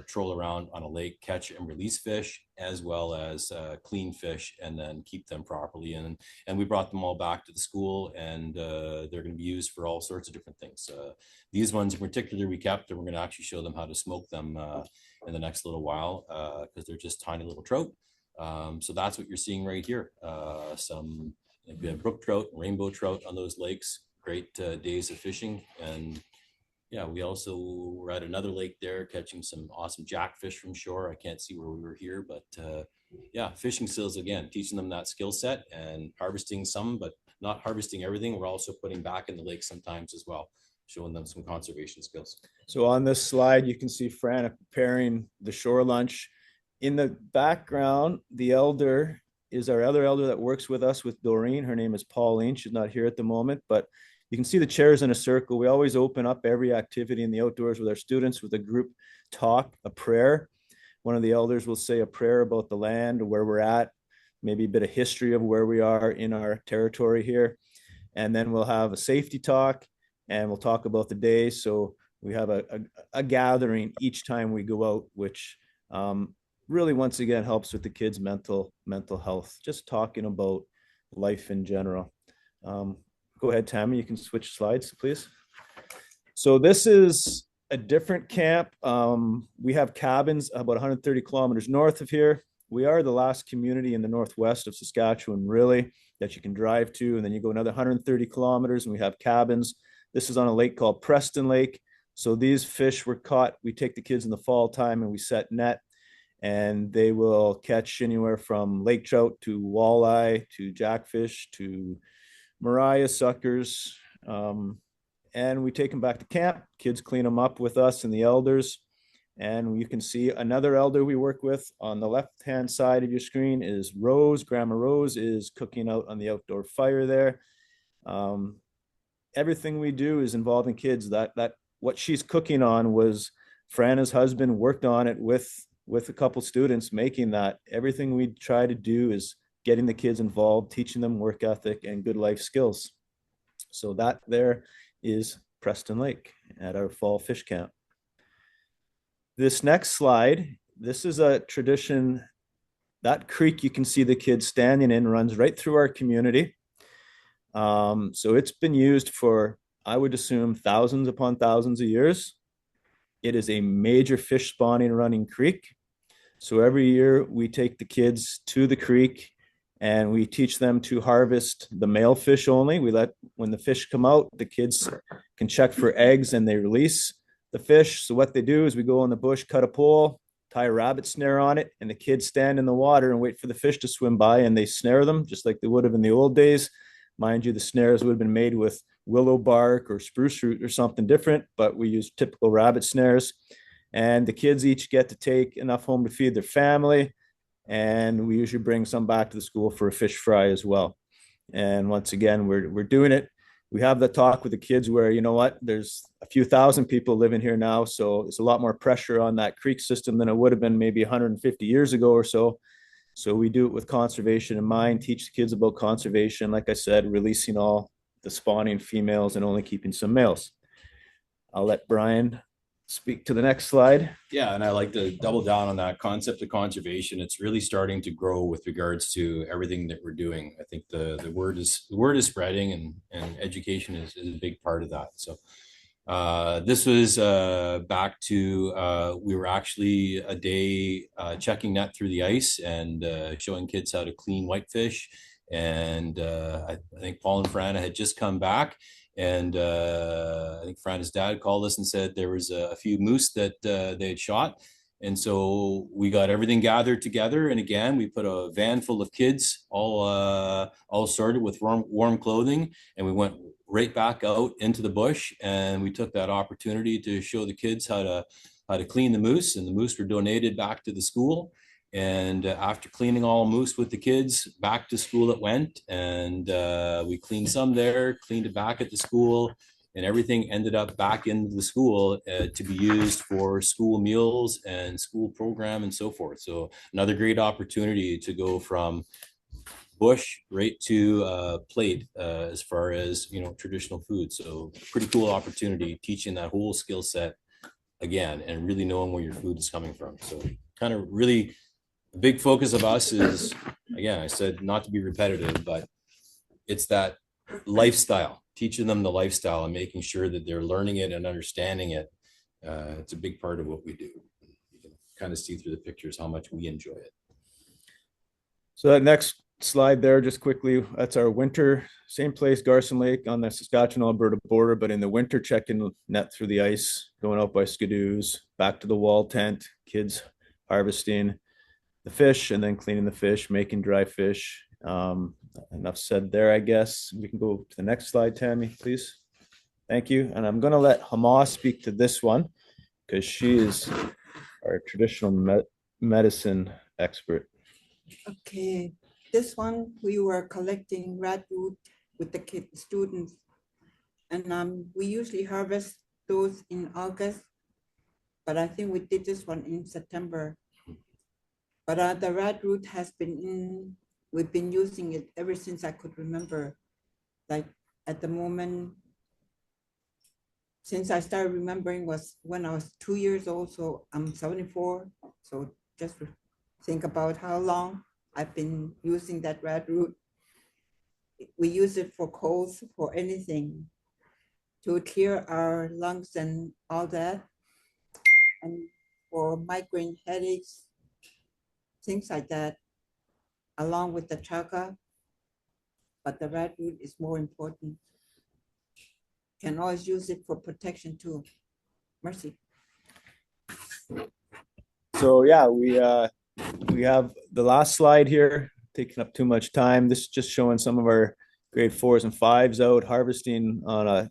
troll around on a lake, catch and release fish, as well as clean fish and then keep them properly. And we brought them all back to the school, and they're going to be used for all sorts of different things. These ones in particular we kept, and we're going to actually show them how to smoke them in the next little while, because they're just tiny little trout. So that's what you're seeing right here. We have brook trout and rainbow trout on those lakes. Great days of fishing. And yeah, we also were at another lake there catching some awesome jackfish from shore. I can't see where we were here, but yeah, fishing skills again, teaching them that skill set and harvesting some, but not harvesting everything. We're also putting back in the lake sometimes as well, showing them some conservation skills. So on this slide, you can see Fran preparing the shore lunch. In the background, the elder is our other elder that works with us with Doreen. Her name is Pauline. She's not here at the moment, but you can see the chairs in a circle. We always open up every activity in the outdoors with our students with a group talk, a prayer. One of the elders will say a prayer about the land, where we're at, maybe a bit of history of where we are in our territory here. And then we'll have a safety talk, and we'll talk about the day. So we have a gathering each time we go out, which really, once again, helps with the kids' mental health, just talking about life in general. Go ahead, Tammy, you can switch slides, please. So this is a different camp. We have cabins about 130 kilometers north of here. We are the last community in the northwest of Saskatchewan, really, that you can drive to. And then you go another 130 kilometers and we have cabins. This is on a lake called Preston Lake. So these fish were caught. We take the kids in the fall time and we set net, and they will catch anywhere from lake trout to walleye to jackfish to Mariah suckers. And we take them back to camp. Kids clean them up with us and the elders. And you can see another elder we work with on the left-hand side of your screen is Rose. Grandma Rose is cooking out on the outdoor fire there. Everything we do is involving kids. That what she's cooking on was Frana's husband worked on it with with a couple students making that. Everything we try to do is getting the kids involved, teaching them work ethic and good life skills. So that there is Preston Lake at our fall fish camp. This next slide, this is a tradition. That creek you can see the kids standing in runs right through our community. So it's been used for, I would assume, thousands upon thousands of years. It is a major fish spawning running creek. So every year we take the kids to the creek and we teach them to harvest the male fish only. We let, when the fish come out, the kids can check for eggs and they release the fish. So what they do is we go in the bush, cut a pole, tie a rabbit snare on it, and the kids stand in the water and wait for the fish to swim by, and they snare them just like they would have in the old days. Mind you, the snares would have been made with willow bark or spruce root or something different, but we use typical rabbit snares. And the kids each get to take enough home to feed their family. And we usually bring some back to the school for a fish fry as well. And once again, we're doing it. We have the talk with the kids where, you know what, there's a few thousand people living here now. So there's a lot more pressure on that creek system than it would have been maybe 150 years ago or so. So we do it with conservation in mind, teach the kids about conservation. Like I said, releasing all the spawning females and only keeping some males. I'll let Brian speak to the next slide. Yeah, and I like to double down on that concept of conservation. It's really starting to grow with regards to everything that we're doing. I think the word is spreading, and education is a big part of that. So this was back to we were actually a day checking net through the ice and showing kids how to clean whitefish. And I think Paul and Frana had just come back. And I think Fran's dad called us and said there was a few moose that they had shot. And so we got everything gathered together. And again, we put a van full of kids, all sorted with warm clothing. And we went right back out into the bush. And we took that opportunity to show the kids how to clean the moose. And the moose were donated back to the school. And after cleaning all moose with the kids, back to school it went. And we cleaned some there, cleaned it back at the school, and everything ended up back into the school to be used for school meals and school program and so forth. So another great opportunity to go from bush right to plate as far as, you know, traditional food. So pretty cool opportunity teaching that whole skill set again and really knowing where your food is coming from. So kind of really the big focus of us is, again, I said not to be repetitive, but it's that lifestyle, teaching them the lifestyle and making sure that they're learning it and understanding it. It's a big part of what we do. You can kind of see through the pictures how much we enjoy it. So that next slide there, just quickly, that's our winter, same place, Garson Lake on the Saskatchewan-Alberta border, but in the winter, checking net through the ice, going out by skidoos, back to the wall tent, kids harvesting the fish and then cleaning the fish, making dry fish. Enough said there, I guess. We can go to the next slide, Tammy, please. Thank you. And I'm going to let Hama speak to this one because she is our traditional medicine expert. Okay, this one we were collecting red root with the students, and we usually harvest those in August, but I think we did this one in September. But the red root has been we've been using it ever since I could remember. Like at the moment, since I started remembering was when I was 2 years old, so I'm 74. So just think about how long I've been using that red root. We use it for colds, for anything, to clear our lungs and all that, and for migraine headaches, things like that, along with the chaga. But the red root is more important. Can always use it for protection too. Mercy. So yeah, we have the last slide here, taking up too much time. This is just showing some of our grade 4s and 5s out harvesting on a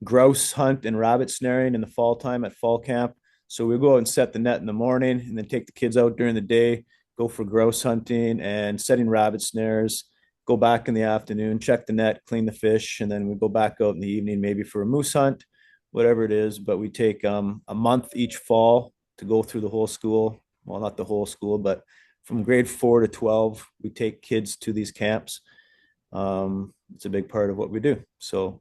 grouse hunt and rabbit snaring in the fall time at fall camp. So we go out and set the net in the morning and then take the kids out during the day, go for grouse hunting and setting rabbit snares, go back in the afternoon, check the net, clean the fish, and then we go back out in the evening, maybe for a moose hunt, whatever it is. But we take a month each fall to go through the whole school, well, not the whole school, but from grade 4 to 12, we take kids to these camps. It's a big part of what we do. So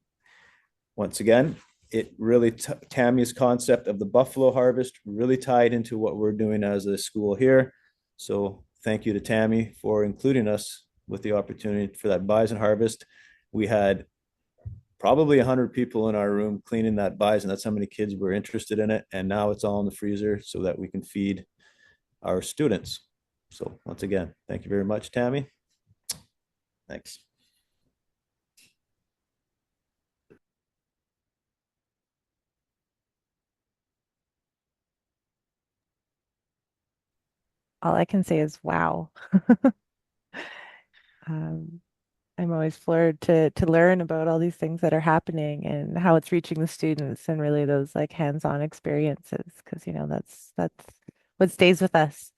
once again, it really Tammy's concept of the buffalo harvest really tied into what we're doing as a school here. So thank you to Tammy for including us with the opportunity for that bison harvest. We had probably 100 people in our room cleaning that bison. That's how many kids were interested in it. And now it's all in the freezer so that we can feed our students. So once again, thank you very much, Tammy. Thanks. All I can say is wow. Um, I'm always floored to learn about all these things that are happening and how it's reaching the students and really those like hands-on experiences because that's what stays with us.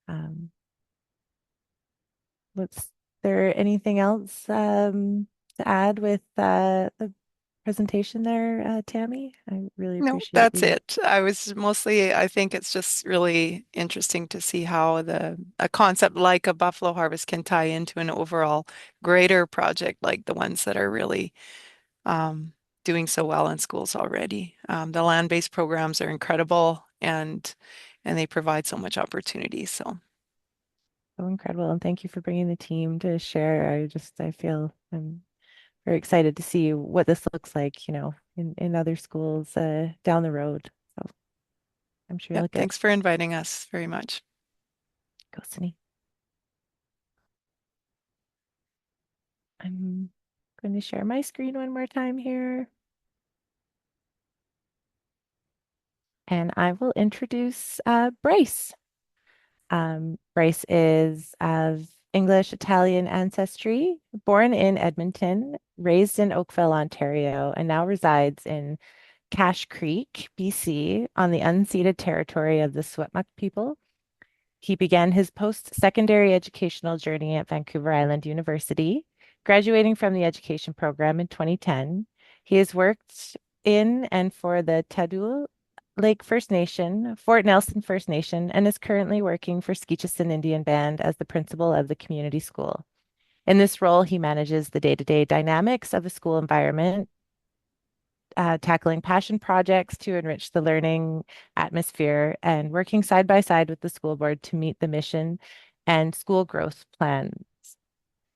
Um, was there anything else to add with the presentation there, Tammy? I really No, appreciate that's you. it. I think it's just really interesting to see how a concept like a buffalo harvest can tie into an overall greater project like the ones that are really um, doing so well in schools already. The land-based programs are incredible and they provide so much opportunity. So So incredible, and thank you for bringing the team to share. I feel I'm very excited to see what this looks like, in other schools down the road. So I'm sure you'll yeah, like it. thanks for inviting us very much. Go, Sydney. I'm going to share my screen one more time here. And I will introduce Bryce. Bryce is of English Italian ancestry, born in Edmonton, raised in Oakville, Ontario, and now resides in Cache Creek, BC, on the unceded territory of the Secwepemc people. He began his post-secondary educational journey at Vancouver Island University, graduating from the education program in 2010. He has worked in and for the Tadul Lake First Nation, Fort Nelson First Nation, and is currently working for Skeetcheston Indian Band as the principal of the community school. In this role, he manages the day-to-day dynamics of a school environment, tackling passion projects to enrich the learning atmosphere and working side by side with the school board to meet the mission and school growth plans.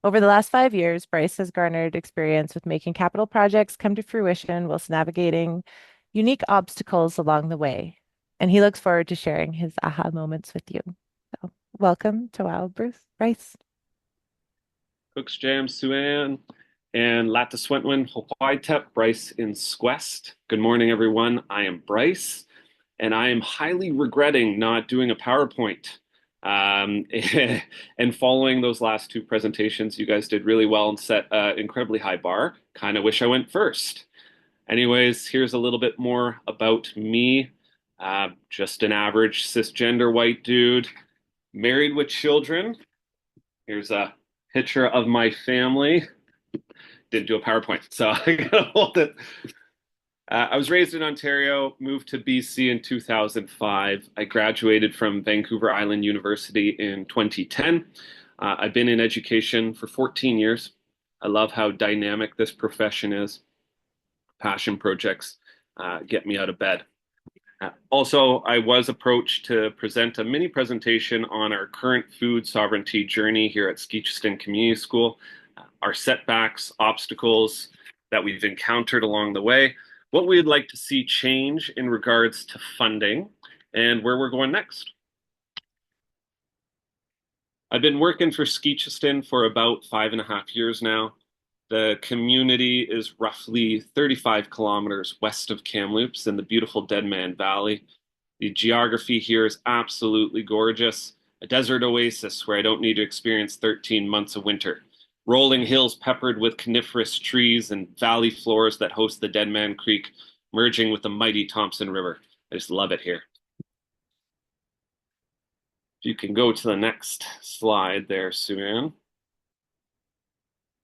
Over the last 5 years, Bryce has garnered experience with making capital projects come to fruition whilst navigating unique obstacles along the way. And he looks forward to sharing his aha moments with you. So welcome to Wow, Bryce. Cooks Jam Suan and Lata Swentwin Hawaii Bryce in Squest. Good morning, everyone. I am Bryce, and I am highly regretting not doing a PowerPoint. Um, and following those last two presentations, you guys did really well and set an incredibly high bar. Kind of wish I went first. Anyways, here's a little bit more about me. Just an average cisgender white dude, married with children. Here's a picture of my family. Didn't do a PowerPoint, so I gotta hold it. I was raised in Ontario, moved to BC in 2005. I graduated from Vancouver Island University in 2010. I've been in education for 14 years. I love how dynamic this profession is. Passion projects get me out of bed. Also, I was approached to present a mini presentation on our current food sovereignty journey here at Skeetcheston Community School, our setbacks, obstacles that we've encountered along the way, what we'd like to see change in regards to funding, and where we're going next. I've been working for Skeetcheston for about 5.5 years now. The community is roughly 35 kilometers west of Kamloops in the beautiful Deadman Valley. The geography here is absolutely gorgeous. A desert oasis where I don't need to experience 13 months of winter. Rolling hills peppered with coniferous trees and valley floors that host the Deadman Creek, merging with the mighty Thompson River. I just love it here. You can go to the next slide there, Suan.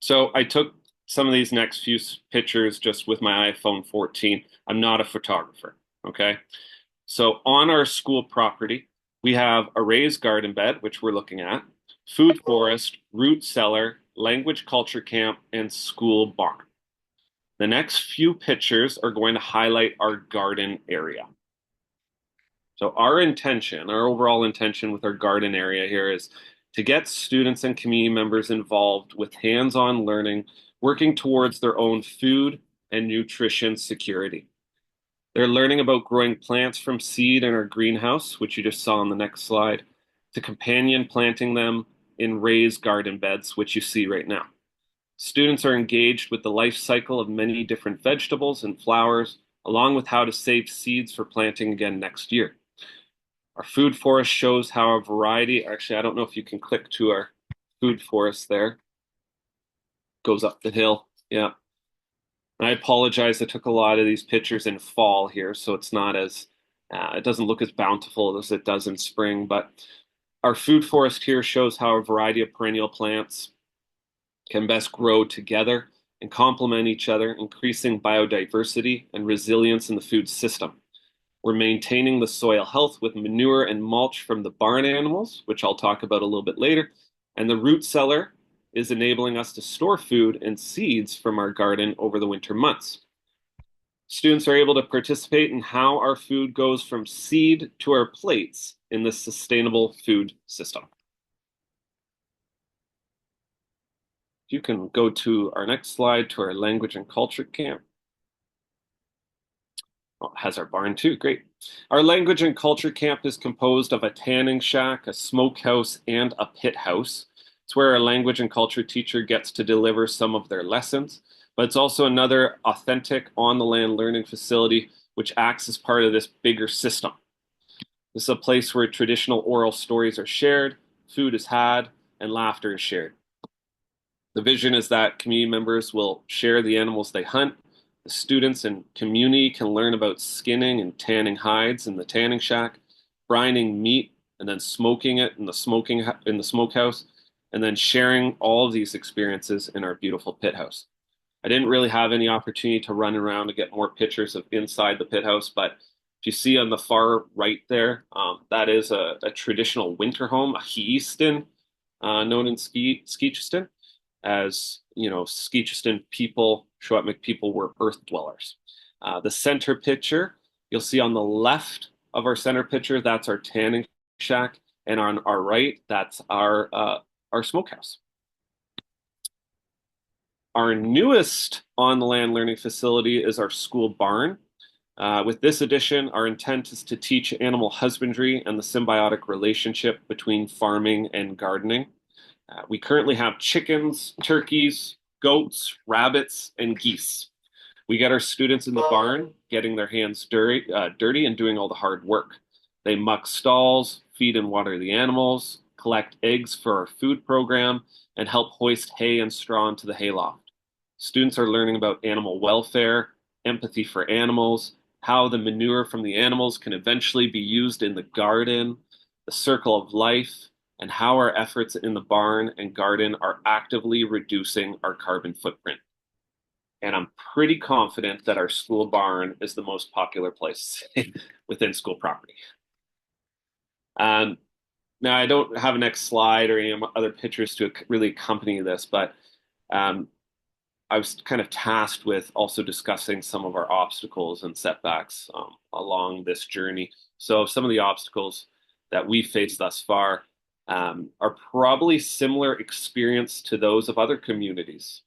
So I took some of these next few pictures just with my iPhone 14. I'm not a photographer, okay? So on our school property, We have a raised garden bed, which we're looking at, food forest, root cellar, language culture camp, and school barn. The next few pictures are going to highlight our garden area. So our intention, our overall intention with our garden area here is to get students and community members involved with hands-on learning, working towards their own food and nutrition security. They're learning about growing plants from seed in our greenhouse, which you just saw on the next slide, to companion planting them in raised garden beds, which you see right now. Students are engaged with the life cycle of many different vegetables and flowers, along with how to save seeds for planting again next year. Our food forest shows how a variety, actually, I don't know if you can click to our food forest there. Goes up the hill. Yeah. I apologize. I took a lot of these pictures in fall here, so it's not as, it doesn't look as bountiful as it does in spring. But our food forest here shows how a variety of perennial plants can best grow together and complement each other, increasing biodiversity and resilience in the food system. We're maintaining the soil health with manure and mulch from the barn animals, which I'll talk about a little bit later. And the root cellar is enabling us to store food and seeds from our garden over the winter months. Students are able to participate in how our food goes from seed to our plates in the sustainable food system. You can go to our next slide, to our language and culture camp. Oh, it has our barn too, great. Our language and culture camp is composed of a tanning shack, a smokehouse, and a pit house. It's where our language and culture teacher gets to deliver some of their lessons, but it's also another authentic on-the-land learning facility which acts as part of this bigger system. This is a place where traditional oral stories are shared, food is had, and laughter is shared. The vision is that community members will share the animals they hunt. The students and community can learn about skinning and tanning hides in the tanning shack, brining meat, and then smoking it in the smokehouse, and then sharing all of these experiences in our beautiful pit house. I didn't really have any opportunity to run around to get more pictures of inside the pit house, but if you see on the far right there, that is a traditional winter home, a Hiistin, known in Skecheston. As you know, Skecheston people, Secwepemc people were earth dwellers. The center picture, you'll see on the left of our center picture, that's our tanning shack, and on our right, that's our smokehouse. Our newest on-the-land learning facility is our school barn. With this addition, our intent is to teach animal husbandry and the symbiotic relationship between farming and gardening. We currently have chickens, turkeys, goats, rabbits, and geese. We get our students in the barn getting their hands dirty and doing all the hard work. They muck stalls, feed and water the animals, collect eggs for our food program, and help hoist hay and straw into the hayloft. Students are learning about animal welfare, empathy for animals, how the manure from the animals can eventually be used in the garden, the circle of life, and how our efforts in the barn and garden are actively reducing our carbon footprint. And I'm pretty confident that our school barn is the most popular place within school property. Now, I don't have a next slide or any other pictures to really accompany this, but I was kind of tasked with also discussing some of our obstacles and setbacks along this journey. So some of the obstacles that we faced thus far are probably similar experience to those of other communities.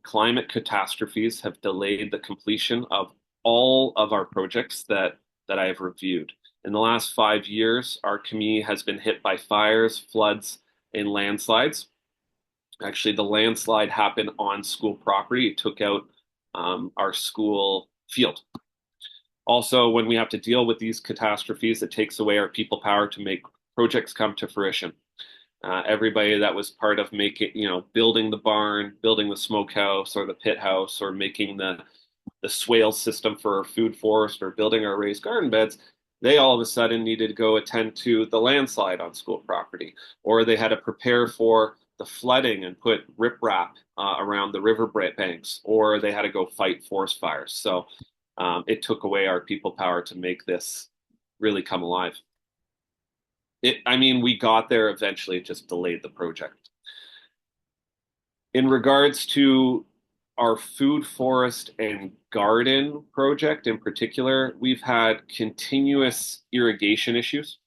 Climate catastrophes have delayed the completion of all of our projects that I have reviewed. In the last 5 years, our community has been hit by fires, floods, and landslides. Actually, the landslide happened on school property. It took out our school field. Also, when we have to deal with these catastrophes, it takes away our people power to make projects come to fruition. Everybody that was part of building the barn, building the smokehouse or the pit house, or making the swale system for our food forest, or building our raised garden beds, they all of a sudden needed to go attend to the landslide on school property, or they had to prepare for the flooding and put riprap around the river banks, or they had to go fight forest fires. So it took away our people power to make this really come alive. I mean, we got there eventually, it just delayed the project. In regards to our food, forest, and garden project in particular, we've had continuous irrigation issues,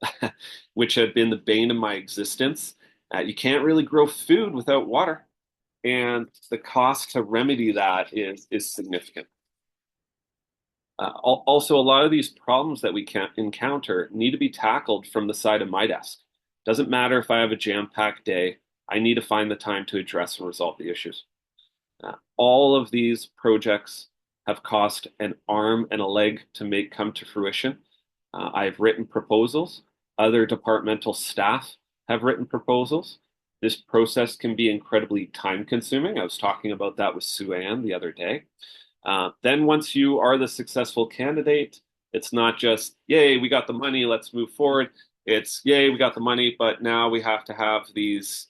which have been the bane of my existence. You can't really grow food without water, and the cost to remedy that is significant. Also, a lot of these problems that we can encounter need to be tackled from the side of my desk. Doesn't matter if I have a jam-packed day, I need to find the time to address and resolve the issues. All of these projects have cost an arm and a leg to make come to fruition. I've written proposals. Other departmental staff have written proposals. This process can be incredibly time consuming. I was talking about that with Sue Ann the other day. Then once you are the successful candidate, it's not just, yay, we got the money, let's move forward. It's, yay, we got the money, but now we have to have these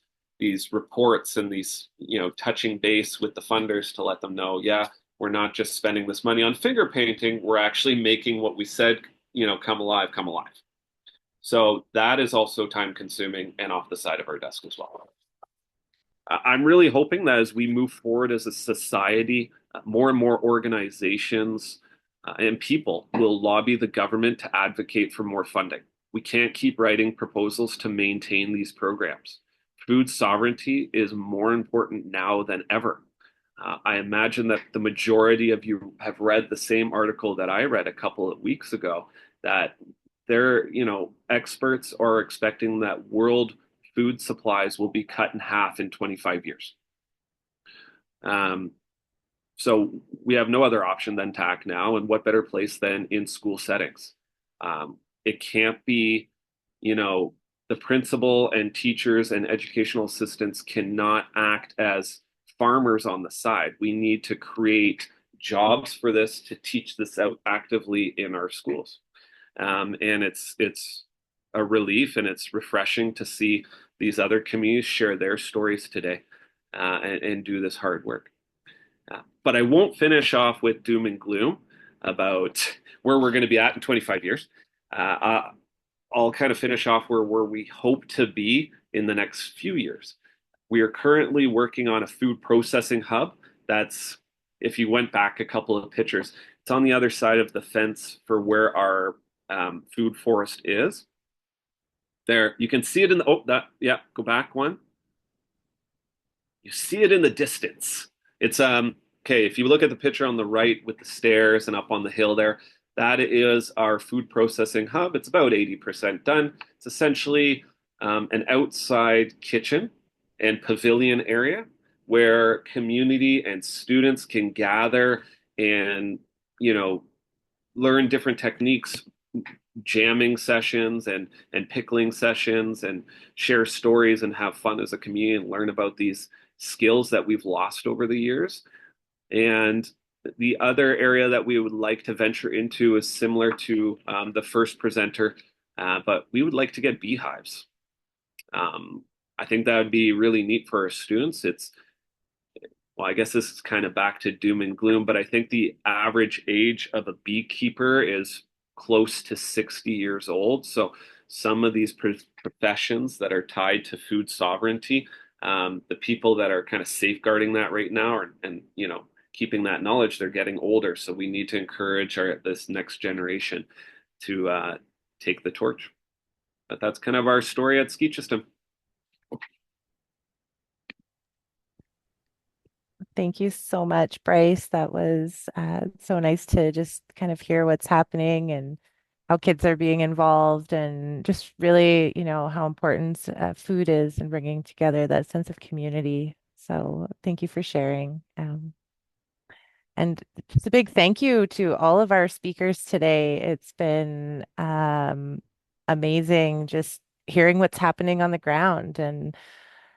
reports and these, touching base with the funders to let them know, yeah, we're not just spending this money on finger painting, we're actually making what we said, come alive, come alive. So that is also time consuming and off the side of our desk as well. I'm really hoping that as we move forward as a society, more and more organizations and people will lobby the government to advocate for more funding. We can't keep writing proposals to maintain these programs. Food sovereignty is more important now than ever. I imagine that the majority of you have read the same article that I read a couple of weeks ago, that experts are expecting that world food supplies will be cut in half in 25 years. So we have no other option than to act now, and what better place than in school settings? It can't be, the principal and teachers and educational assistants cannot act as farmers on the side. We need to create jobs for this to teach this out actively in our schools. And it's a relief and it's refreshing to see these other communities share their stories today and do this hard work. But I won't finish off with doom and gloom about where we're going to be at in 25 years. I'll kind of finish off where we hope to be in the next few years. We are currently working on a food processing hub that's, if you went back a couple of pictures, it's on the other side of the fence for where our food forest is. There, you can see it in the, go back one. You see it in the distance. It's, okay, if you look at the picture on the right with the stairs and up on the hill there, that is our food processing hub. It's about 80% done. It's essentially an outside kitchen and pavilion area where community and students can gather and, learn different techniques, jamming sessions and pickling sessions, and share stories and have fun as a community and learn about these skills that we've lost over the years. And the other area that we would like to venture into is similar to the first presenter, but we would like to get beehives. I think that would be really neat for our students. Well, I guess this is kind of back to doom and gloom, but I think the average age of a beekeeper is close to 60 years old. So some of these professions that are tied to food sovereignty, the people that are kind of safeguarding that right now and keeping that knowledge, they're getting older. So we need to encourage this next generation to take the torch. But that's kind of our story at Skeetcheston. Thank you so much, Bryce. That was so nice to just kind of hear what's happening and how kids are being involved, and just really, how important food is and bringing together that sense of community. So thank you for sharing. And just a big thank you to all of our speakers today. It's been amazing just hearing what's happening on the ground, and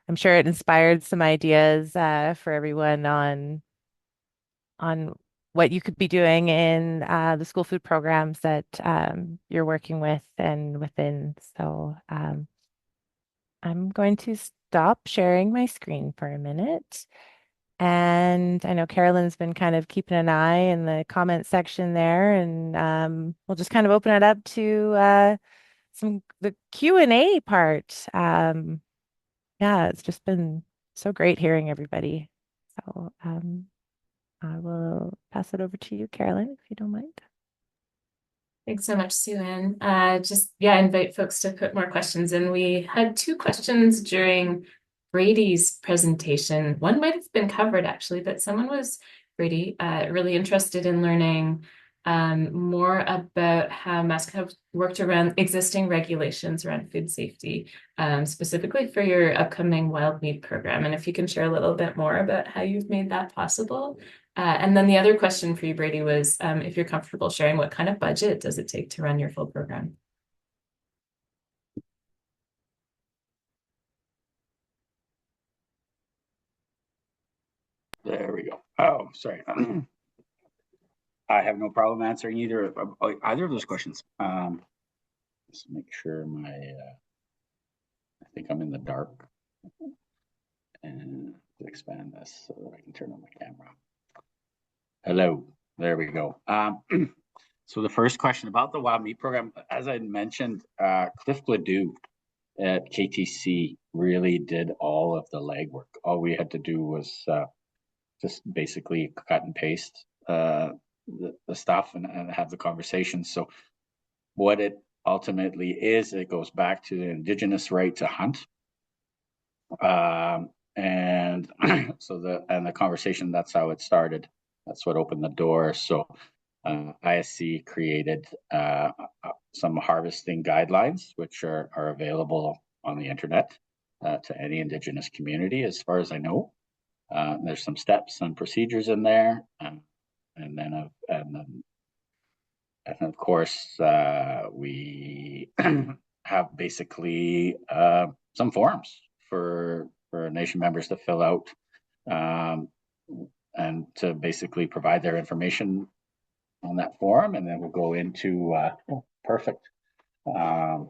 I'm sure it inspired some ideas for everyone on what you could be doing in the school food programs that you're working with and within. So I'm going to stop sharing my screen for a minute. And I know Carolyn's been kind of keeping an eye in the comment section there, and we'll just kind of open it up to the Q&A part. Yeah, it's just been so great hearing everybody. So I will pass it over to you, Carolyn, if you don't mind. Thanks so much, Sue-Ann. Just, yeah, invite folks to put more questions in. We had two questions during Brady's presentation. One might have been covered actually, but someone was, Brady, really interested in learning more about how Musk have worked around existing regulations around food safety, specifically for your upcoming wild meat program. And if you can share a little bit more about how you've made that possible. And then the other question for you, Brady, was if you're comfortable sharing, what kind of budget does it take to run your full program? There we go. Oh, sorry. I have no problem answering either of those questions. Just make sure my, I think I'm in the dark. And to expand this so that I can turn on my camera. Hello, there we go. So the first question about the wild meat program, as I mentioned, Cliff Gladue at KTC really did all of the legwork. All we had to do was just basically cut and paste the stuff and have the conversation. So what it ultimately is, it goes back to the Indigenous right to hunt. And so the conversation, that's how it started. That's what opened the door. So ISC created some harvesting guidelines, which are available on the internet to any Indigenous community, as far as I know. There's some steps and procedures in there, and then of course we have basically some forms for nation members to fill out, and to basically provide their information on that form, and then we'll go into perfect. My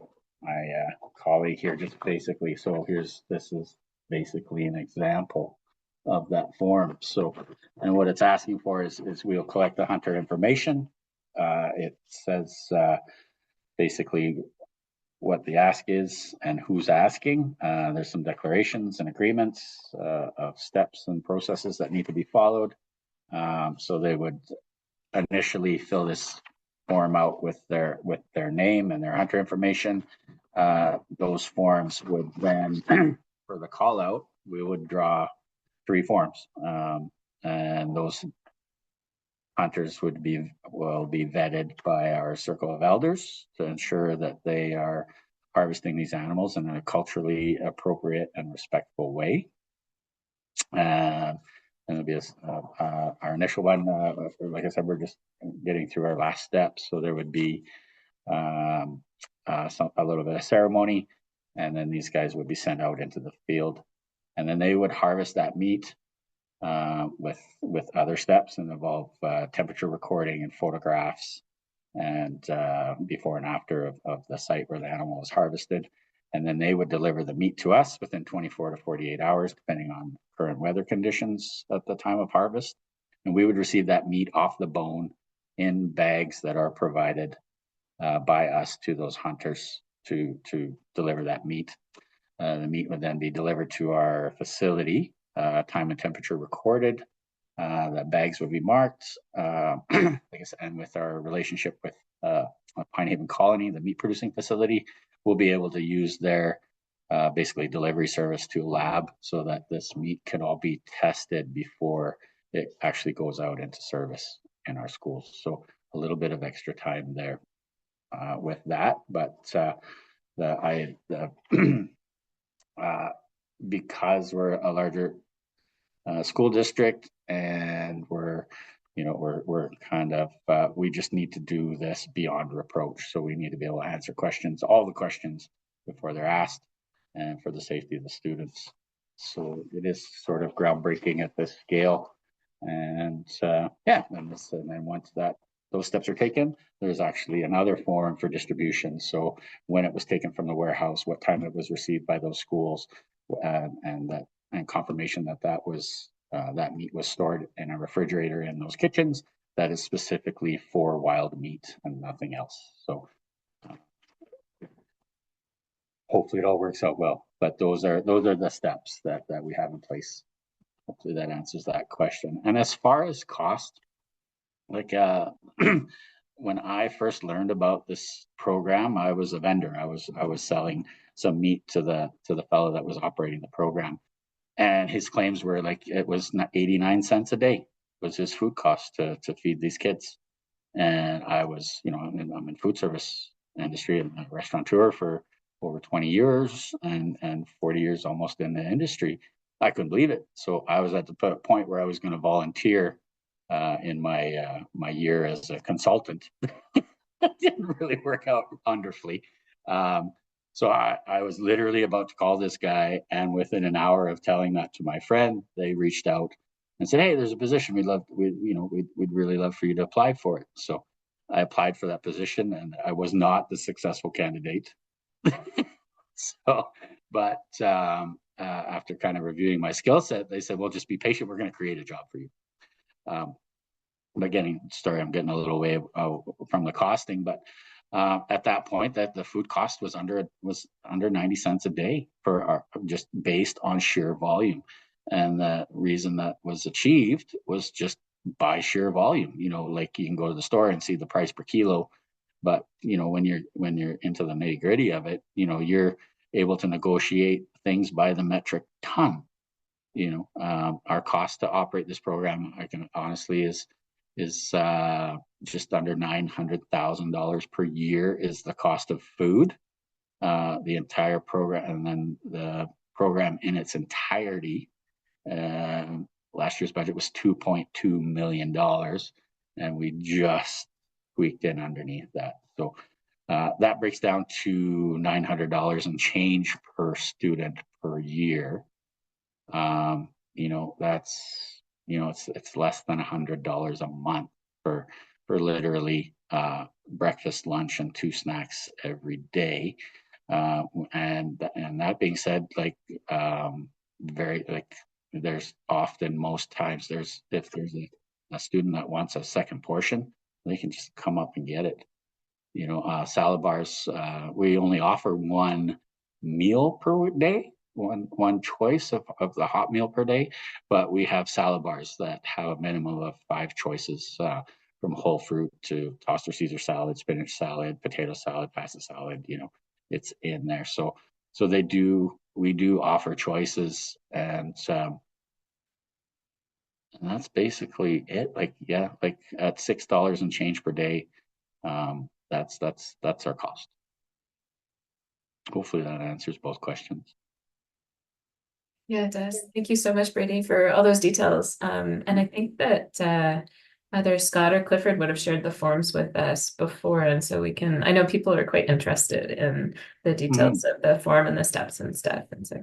colleague here just basically, so this is basically an example of that form. So, and what it's asking for is we'll collect the hunter information. It says basically what the ask is and who's asking. There's some declarations and agreements of steps and processes that need to be followed. So they would initially fill this form out with their name and their hunter information. Those forms would then, for the call out, we would draw 3 forms, and those hunters will be vetted by our circle of elders to ensure that they are harvesting these animals in a culturally appropriate and respectful way. And it'll be our initial one. Like I said, we're just getting through our last steps, so there would be a little bit of ceremony, and then these guys would be sent out into the field, and then they would harvest that meat with other steps and involve temperature recording and photographs and before and after of the site where the animal was harvested. And then they would deliver the meat to us within 24 to 48 hours, depending on current weather conditions at the time of harvest. And we would receive that meat off the bone in bags that are provided by us to those hunters to deliver that meat. The meat would then be delivered to our facility, time and temperature recorded. The bags would be marked. Like I said, and with our relationship with Pine Haven Colony, the meat producing facility, we'll be able to use their basically delivery service to a lab so that this meat can all be tested before it actually goes out into service in our schools. So a little bit of extra time there with that, but because we're a larger school district and we're kind of we just need to do this beyond reproach. So we need to be able to answer questions, all the questions before they're asked, and for the safety of the students. So it is sort of groundbreaking at this scale. And yeah, and then once those steps are taken, there's actually another form for distribution. So when it was taken from the warehouse, what time it was received by those schools, and confirmation that meat was stored in a refrigerator in those kitchens that is specifically for wild meat and nothing else. So hopefully it all works out well. But those are the steps that we have in place. Hopefully that answers that question. And as far as cost, like when I first learned about this program, I was a vendor. I was selling some meat to the fellow that was operating the program, and his claims were like it was 89 cents a day was his food cost to feed these kids. And I was, I'm in food service industry and a restaurateur for over 20 years and 40 years almost in the industry. I couldn't believe it. So I was at the point where I was going to volunteer in my year as a consultant. That didn't really work out wonderfully. So I was literally about to call this guy, and within an hour of telling that to my friend, they reached out and said, "Hey, there's a position we'd really love for you to apply for it." So I applied for that position, and I was not the successful candidate. So, but after kind of reviewing my skill set, they said, "Well, just be patient. We're going to create a job for you." I'm getting a little way from the costing, but at that point, that the food cost was under 90 cents a day for just based on sheer volume. And the reason that was achieved was just by sheer volume. Like you can go to the store and see the price per kilo, but when you're into the nitty gritty of it, you're able to negotiate things by the metric ton. Our cost to operate this program, I can honestly is just under $900,000 per year is the cost of food. The entire program, and then the program in its entirety. Last year's budget was $2.2 million, and we just squeaked in underneath that. So that breaks down to $900 and change per student per year. That's it's less than $100 a month for literally breakfast, lunch, and 2 snacks every day. And that being said, very there's often most times if there's a student that wants a second portion, they can just come up and get it. Salad bars, we only offer one meal per day, one choice of the hot meal per day, but we have salad bars that have a minimum of 5 choices, from whole fruit to tossed or Caesar salad, spinach salad, potato salad, pasta salad. It's in there. So we do offer choices, and that's basically it. Like at $6 and change per day, that's our cost. Hopefully that answers both questions. Yeah, it does. Thank you so much, Brady, for all those details. And I think that either Scott or Clifford would have shared the forms with us before, and so I know people are quite interested in the details of the form and the steps and stuff. And so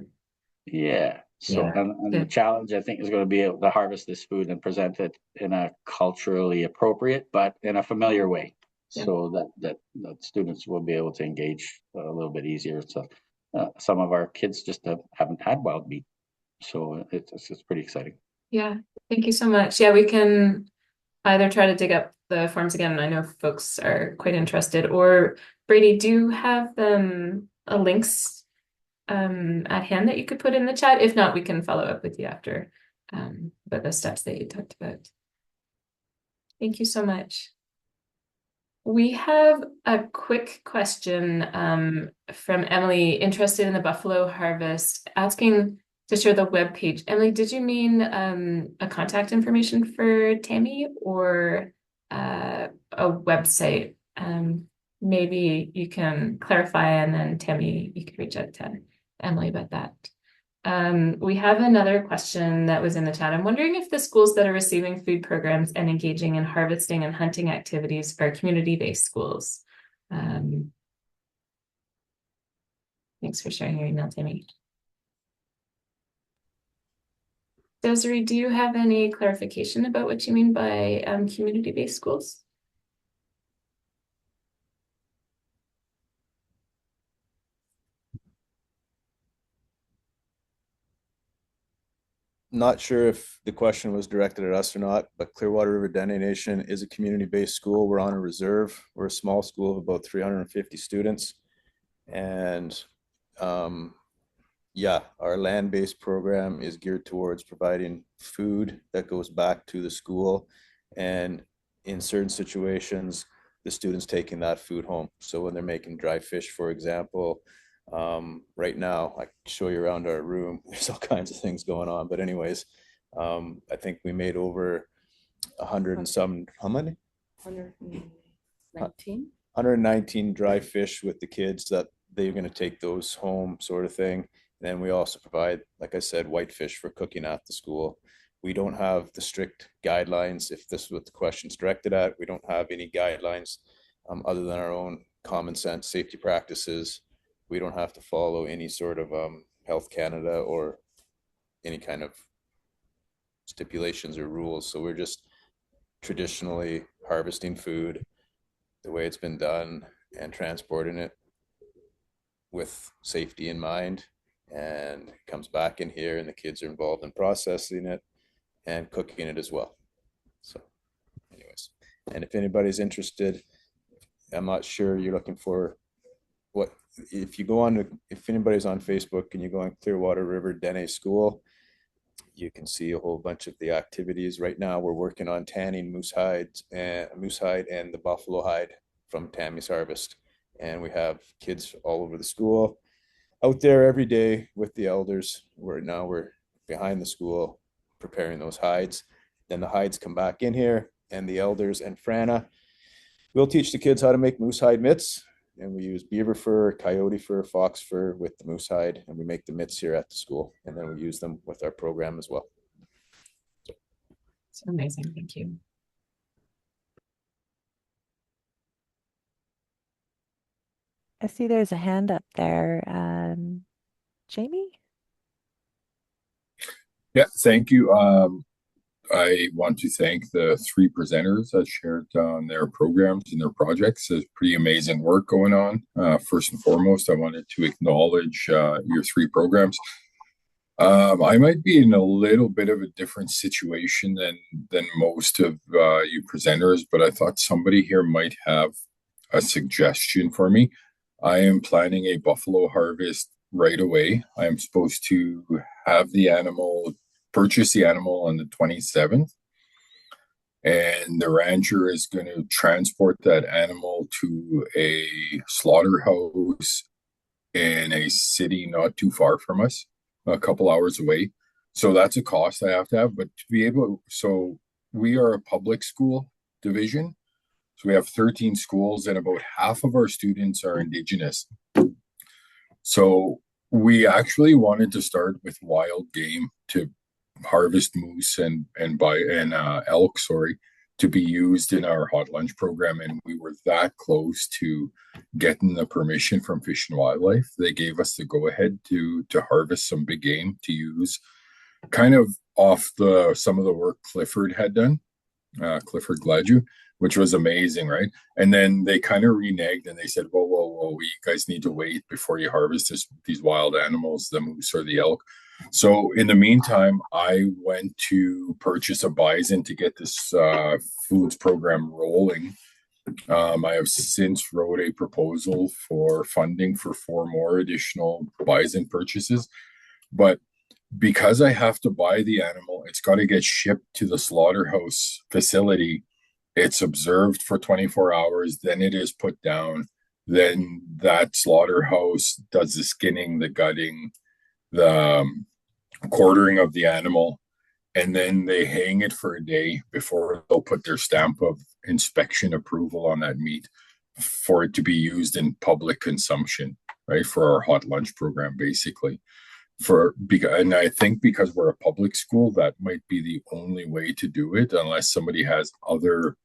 yeah. So yeah. and the challenge I think is going to be able to harvest this food and present it in a culturally appropriate but in a familiar way, so that students will be able to engage a little bit easier. So some of our kids just haven't had wild meat, so it's pretty exciting. Yeah, thank you so much. Yeah, we can either try to dig up the forms again. I know folks are quite interested, or Brady, do you have links at hand that you could put in the chat? If not, we can follow up with you after about the steps that you talked about. Thank you so much. We have a quick question from Emily, interested in the buffalo harvest, asking to share the web page. Emily, did you mean a contact information for Tammy or a website? Maybe you can clarify, and then Tammy, you can reach out to Emily about that. We have another question that was in the chat. I'm wondering if the schools that are receiving food programs and engaging in harvesting and hunting activities are community-based schools. Thanks for sharing your email, Tammy. Desiree, do you have any clarification about what you mean by community-based schools? Not sure if the question was directed at us or not, but Clearwater River Dene Nation is a community-based school. We're on a reserve. We're a small school of about 350 students. And Yeah, our land-based program is geared towards providing food that goes back to the school. And in certain situations, the students taking that food home. So when they're making dry fish, for example, right now, I can show you around our room. There's all kinds of things going on. But anyways, I think we made over 100 and some, how many? 119. 119 dry fish with the kids that they're going to take those home, sort of thing. And then we also provide, like I said, whitefish for cooking at the school. We don't have the strict guidelines. If this is what the question's directed at, we don't have any guidelines other than our own common sense safety practices. We don't have to follow any sort of Health Canada or any kind of stipulations or rules. So we're just traditionally harvesting food the way it's been done and transporting it with safety in mind, and it comes back in here and the kids are involved in processing it and cooking it as well. So anyways, and if anybody's interested, I'm not sure you're looking for what, if you go on, if anybody's on Facebook and you go on Clearwater River Dene School, you can see a whole bunch of the activities. Right now we're working on tanning moose hide and the buffalo hide from Tammy's harvest. And we have kids all over the school out there every day with the elders. We're behind the school preparing those hides. Then the hides come back in here, and the elders and Frana will teach the kids how to make moose hide mitts. And we use beaver fur, coyote fur, fox fur with the moose hide, and we make the mitts here at the school. And then we use them with our program as well. It's amazing. Thank you. I see there's a hand up there. Jamie? Yeah, thank you. I want to thank the three presenters that shared on their programs and their projects. There's pretty amazing work going on. First and foremost, I wanted to acknowledge your three programs. I might be in a little bit of a different situation than most of you presenters, but I thought somebody here might have a suggestion for me. I am planning a buffalo harvest right away. I am supposed to have the animal, purchase the animal on the 27th. And the rancher is going to transport that animal to a slaughterhouse in a city not too far from us, a couple hours away. So that's a cost I have to have. But to be able, so we are a public school division. So we have 13 schools, and about half of our students are Indigenous. So we actually wanted to start with wild game to harvest moose and elk, to be used in our hot lunch program. And we were that close to getting the permission from Fish and Wildlife. They gave us the go ahead to harvest some big game to use, kind of off some of the work Clifford had done, Clifford Gladue, which was amazing, right? And then they kind of reneged and they said, whoa, you guys need to wait before you harvest these wild animals, the moose or the elk. So in the meantime, I went to purchase a bison to get this foods program rolling. I have since wrote a proposal for funding for 4 more additional bison purchases. But because I have to buy the animal, it's got to get shipped to the slaughterhouse facility. It's observed for 24 hours, then it is put down. Then that slaughterhouse does the skinning, the gutting, the quartering of the animal, and then they hang it for a day before they'll put their stamp of inspection approval on that meat for it to be used in public consumption, right? For our hot lunch program, basically. And I think because we're a public school, that might be the only way to do it, unless somebody has other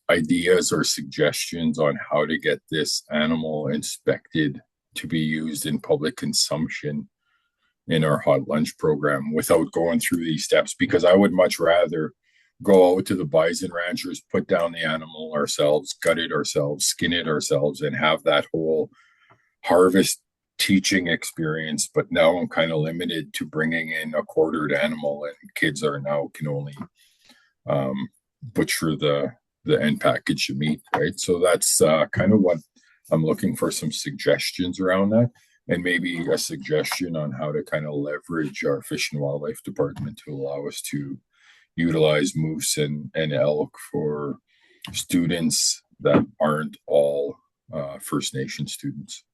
ideas or suggestions on how to get this animal inspected to be used in public consumption in our hot lunch program without going through these steps. Because I would much rather go out to the bison ranchers, put down the animal ourselves, gut it ourselves, skin it ourselves, and have that whole harvest teaching experience. But now I'm kind of limited to bringing in a quartered animal, and kids can only butcher the end package of meat, right? So that's kind of what I'm looking for, some suggestions around that. and maybe a suggestion on how to kind of leverage our Fish and Wildlife Department to allow us to utilize moose and elk for students that aren't all First Nation students.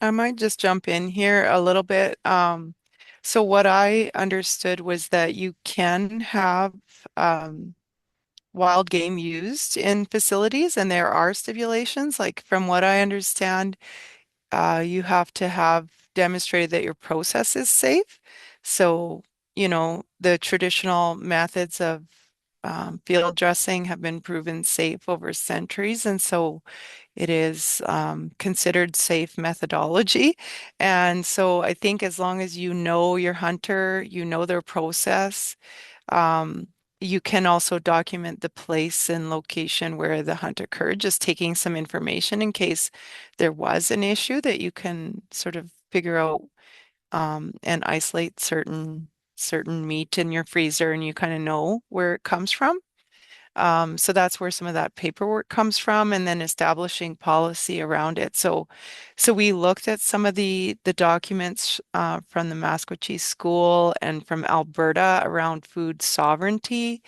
I might just jump in here a little bit. So what I understood was that you can have wild game used in facilities, and there are stipulations. Like from what I understand, you have to have demonstrated that your process is safe. So, the traditional methods of field dressing have been proven safe over centuries, and so it is considered safe methodology. And so I think as long as you know your hunter, you know their process, um, you can also document the place and location where the hunt occurred, just taking some information in case there was an issue that you can sort of figure out and isolate certain meat in your freezer and you kind of know where it comes from. So that's where some of that paperwork comes from, and then establishing policy around it. So we looked at some of the documents from the Maskwacis School and from Alberta around food sovereignty,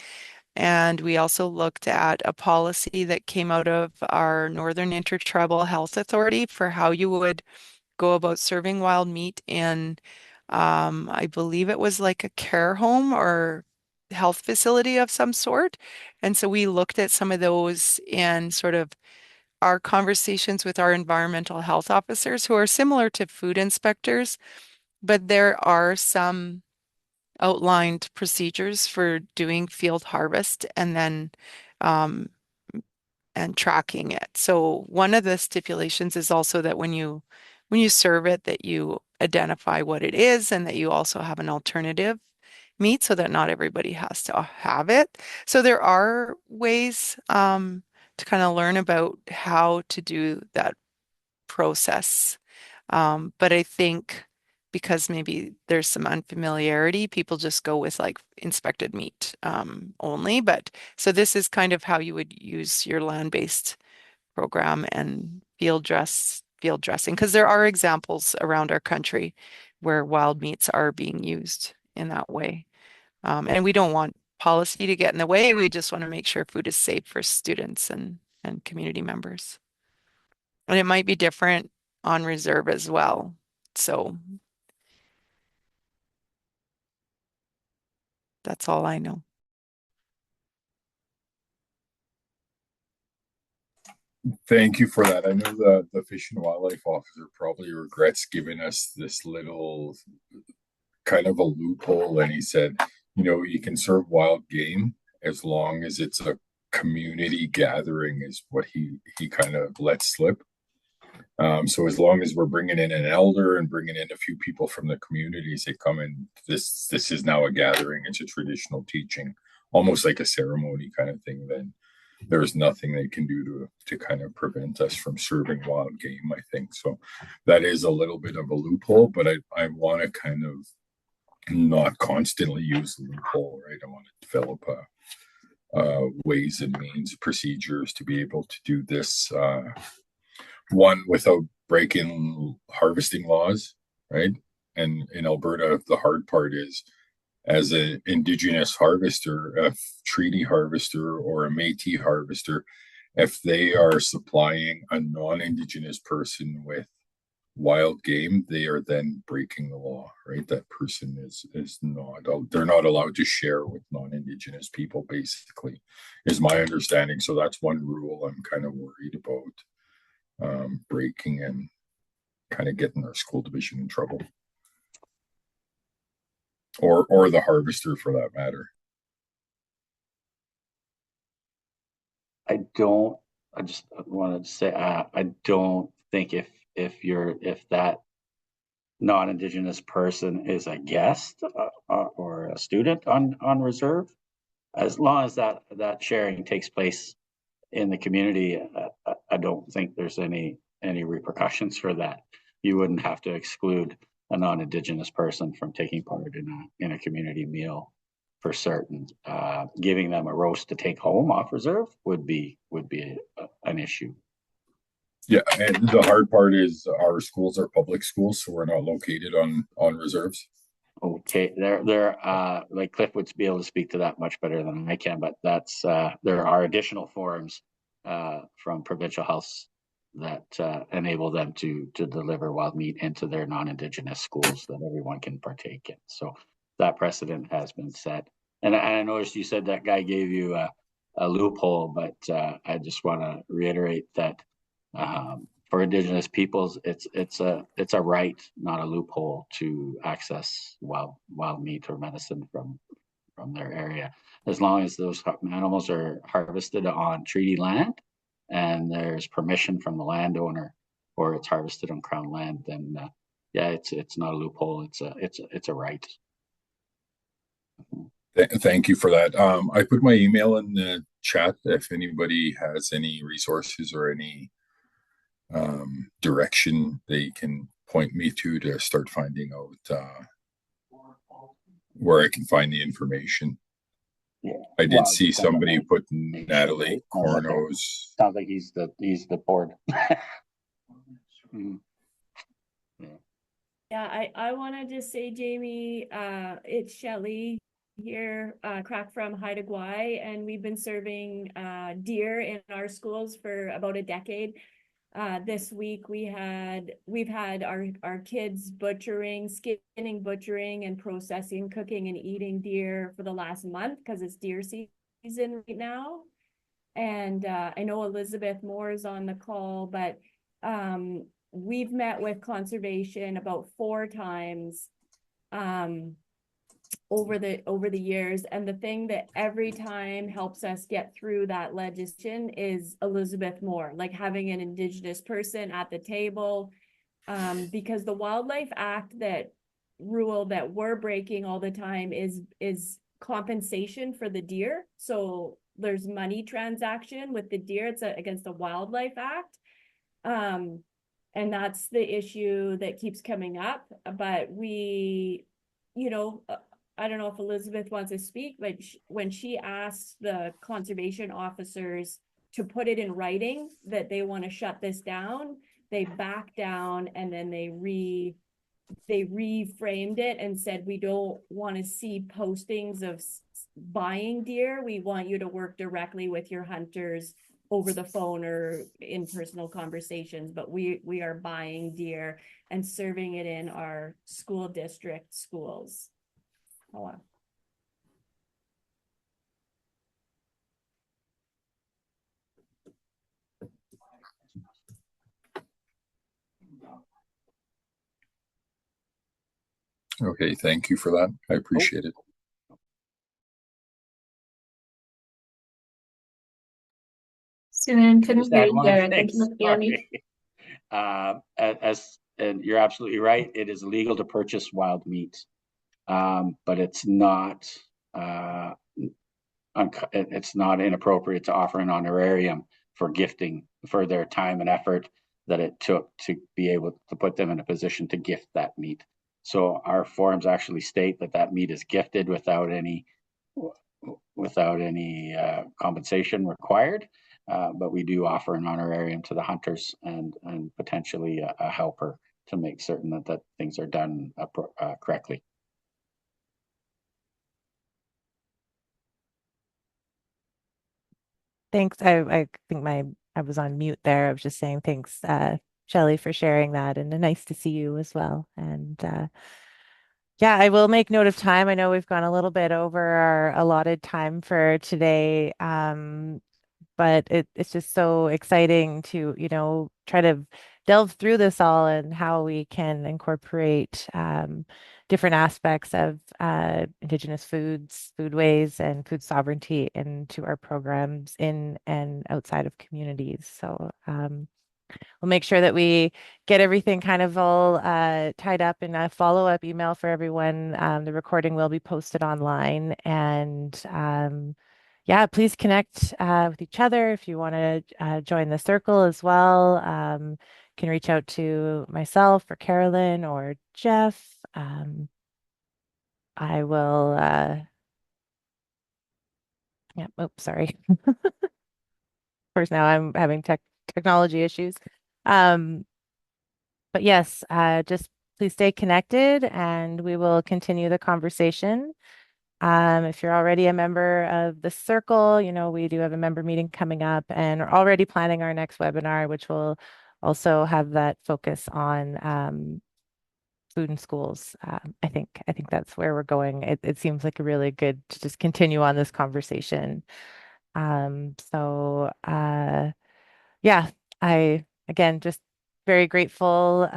and we also looked at a policy that came out of our Northern Intertribal Health Authority for how you would go about serving wild meat in, I believe it was like a care home or health facility of some sort. And so we looked at some of those in sort of our conversations with our environmental health officers who are similar to food inspectors, but there are some outlined procedures for doing field harvest and then um, and tracking it. So one of the stipulations is also that when you serve it, that you identify what it is and that you also have an alternative meat so that not everybody has to have it. So there are ways to kind of learn about how to do that process. But I think because maybe there's some unfamiliarity, people just go with like inspected meat only. But so this is kind of how you would use your land-based program and field dressing, because there are examples around our country where wild meats are being used in that way. And we don't want policy to get in the way. We just want to make sure food is safe for students and community members. And it might be different on reserve as well. So that's all I know. Thank you for that. I know the Fish and Wildlife officer probably regrets giving us this little kind of a loophole. And he said, you can serve wild game as long as it's a community gathering, is what he kind of let slip. So as long as we're bringing in an elder and bringing in a few people from the communities, they come in. This is now a gathering. It's a traditional teaching, almost like a ceremony kind of thing. Then there's nothing they can do to kind of prevent us from serving wild game, I think. So that is a little bit of a loophole, but I want to kind of not constantly use the loophole, right? I want to develop ways and means, procedures to be able to do this, one without breaking harvesting laws, right? And in Alberta, the hard part is, as an Indigenous harvester, a treaty harvester, or a Métis harvester, if they are supplying a non-Indigenous person with wild game, they are then breaking the law, right? That person is not, they're not allowed to share with non-Indigenous people, basically, is my understanding. So that's one rule I'm kind of worried about breaking and kind of getting our school division in trouble. Or the harvester for that matter. I just wanted to say, I don't think if that non-Indigenous person is a guest or a student on reserve, as long as that sharing takes place in the community, I don't think there's any repercussions for that. You wouldn't have to exclude a non-Indigenous person from taking part in a community meal for certain. Giving them a roast to take home off reserve would be an issue. Yeah, and the hard part is our schools are public schools, so we're not located on reserves. Okay, like Cliff would be able to speak to that much better than I can, but there are additional forums from provincial health that enable them to deliver wild meat into their non-Indigenous schools that everyone can partake in. So that precedent has been set. And I noticed you said that guy gave you a loophole, but I just want to reiterate that for Indigenous peoples, it's a right, not a loophole, to access wild meat or medicine from their area, as long as those animals are harvested on treaty land, and there's permission from the landowner, or it's harvested on crown land. Then yeah, it's not a loophole. It's a right. Thank you for that. I put my email in the chat if anybody has any resources or any direction they can point me to start finding out where I can find the information. Yeah. I did see somebody put Natalie Corno's. Sounds like he's the board. Yeah, I want to just say, Jamie, it's Shelley here, crack from Haida Gwaii, and we've been serving deer in our schools for about a decade. This week we've had our kids butchering, skinning, butchering, and processing, cooking, and eating deer for the last month because it's deer season right now. And I know Elizabeth Moore is on the call, but we've met with conservation about 4 times over the years, and the thing that every time helps us get through that legislation is Elizabeth Moore, like having an Indigenous person at the table, because the Wildlife Act that rule that we're breaking all the time is compensation for the deer. So there's money transaction with the deer. It's against the Wildlife Act. And that's the issue that keeps coming up. But we, I don't know if Elizabeth wants to speak, but when she asked the conservation officers to put it in writing that they want to shut this down, they backed down, and then they reframed it and said, we don't want to see postings of buying deer. We want you to work directly with your hunters over the phone or in personal conversations, but we are buying deer and serving it in our school district schools. Hold on. Okay, thank you for that. I appreciate it. Susan, couldn't Just hear add you one there. I thing, think you must be on mute. and you're absolutely right. It is illegal to purchase wild meat, but it's not inappropriate to offer an honorarium for gifting, for their time and effort that it took to be able to put them in a position to gift that meat. So our forms actually state that meat is gifted without any compensation required. But we do offer an honorarium to the hunters and potentially a helper to make certain that things are done correctly. Thanks. I think I was on mute there. I was just saying thanks, Shelley, for sharing that, and nice to see you as well. And yeah, I will make note of time. I know we've gone a little bit over our allotted time for today, but it's just so exciting to, try to delve through this all and how we can incorporate different aspects of Indigenous foods, foodways, and food sovereignty into our programs in and outside of communities. So we'll make sure that we get everything kind of all tied up in a follow-up email for everyone. The recording will be posted online, and yeah, please connect with each other if you want to join the circle as well. You can reach out to myself or Carolyn or Jeff. I will, yeah, oops, sorry. Of course, now I'm having technology issues. But yes, just please stay connected and we will continue the conversation. If you're already a member of the circle, you know, we do have a member meeting coming up and we're already planning our next webinar, which will also have that focus on food in schools. I think that's where we're going. It seems like a really good to just continue on this conversation. Yeah, I again just very grateful.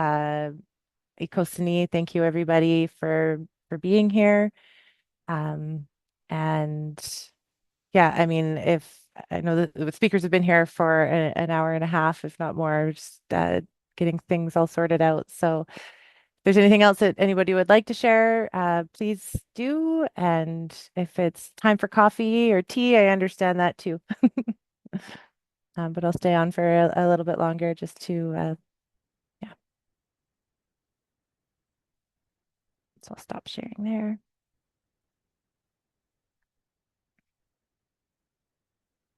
Ikosini, thank you everybody for being here. And yeah, I mean, if I know that the speakers have been here for an hour and a half, if not more, just getting things all sorted out. So if there's anything else that anybody would like to share, please do. And if it's time for coffee or tea, I understand that too. But I'll stay on for a little bit longer just to, yeah. So I'll stop sharing there.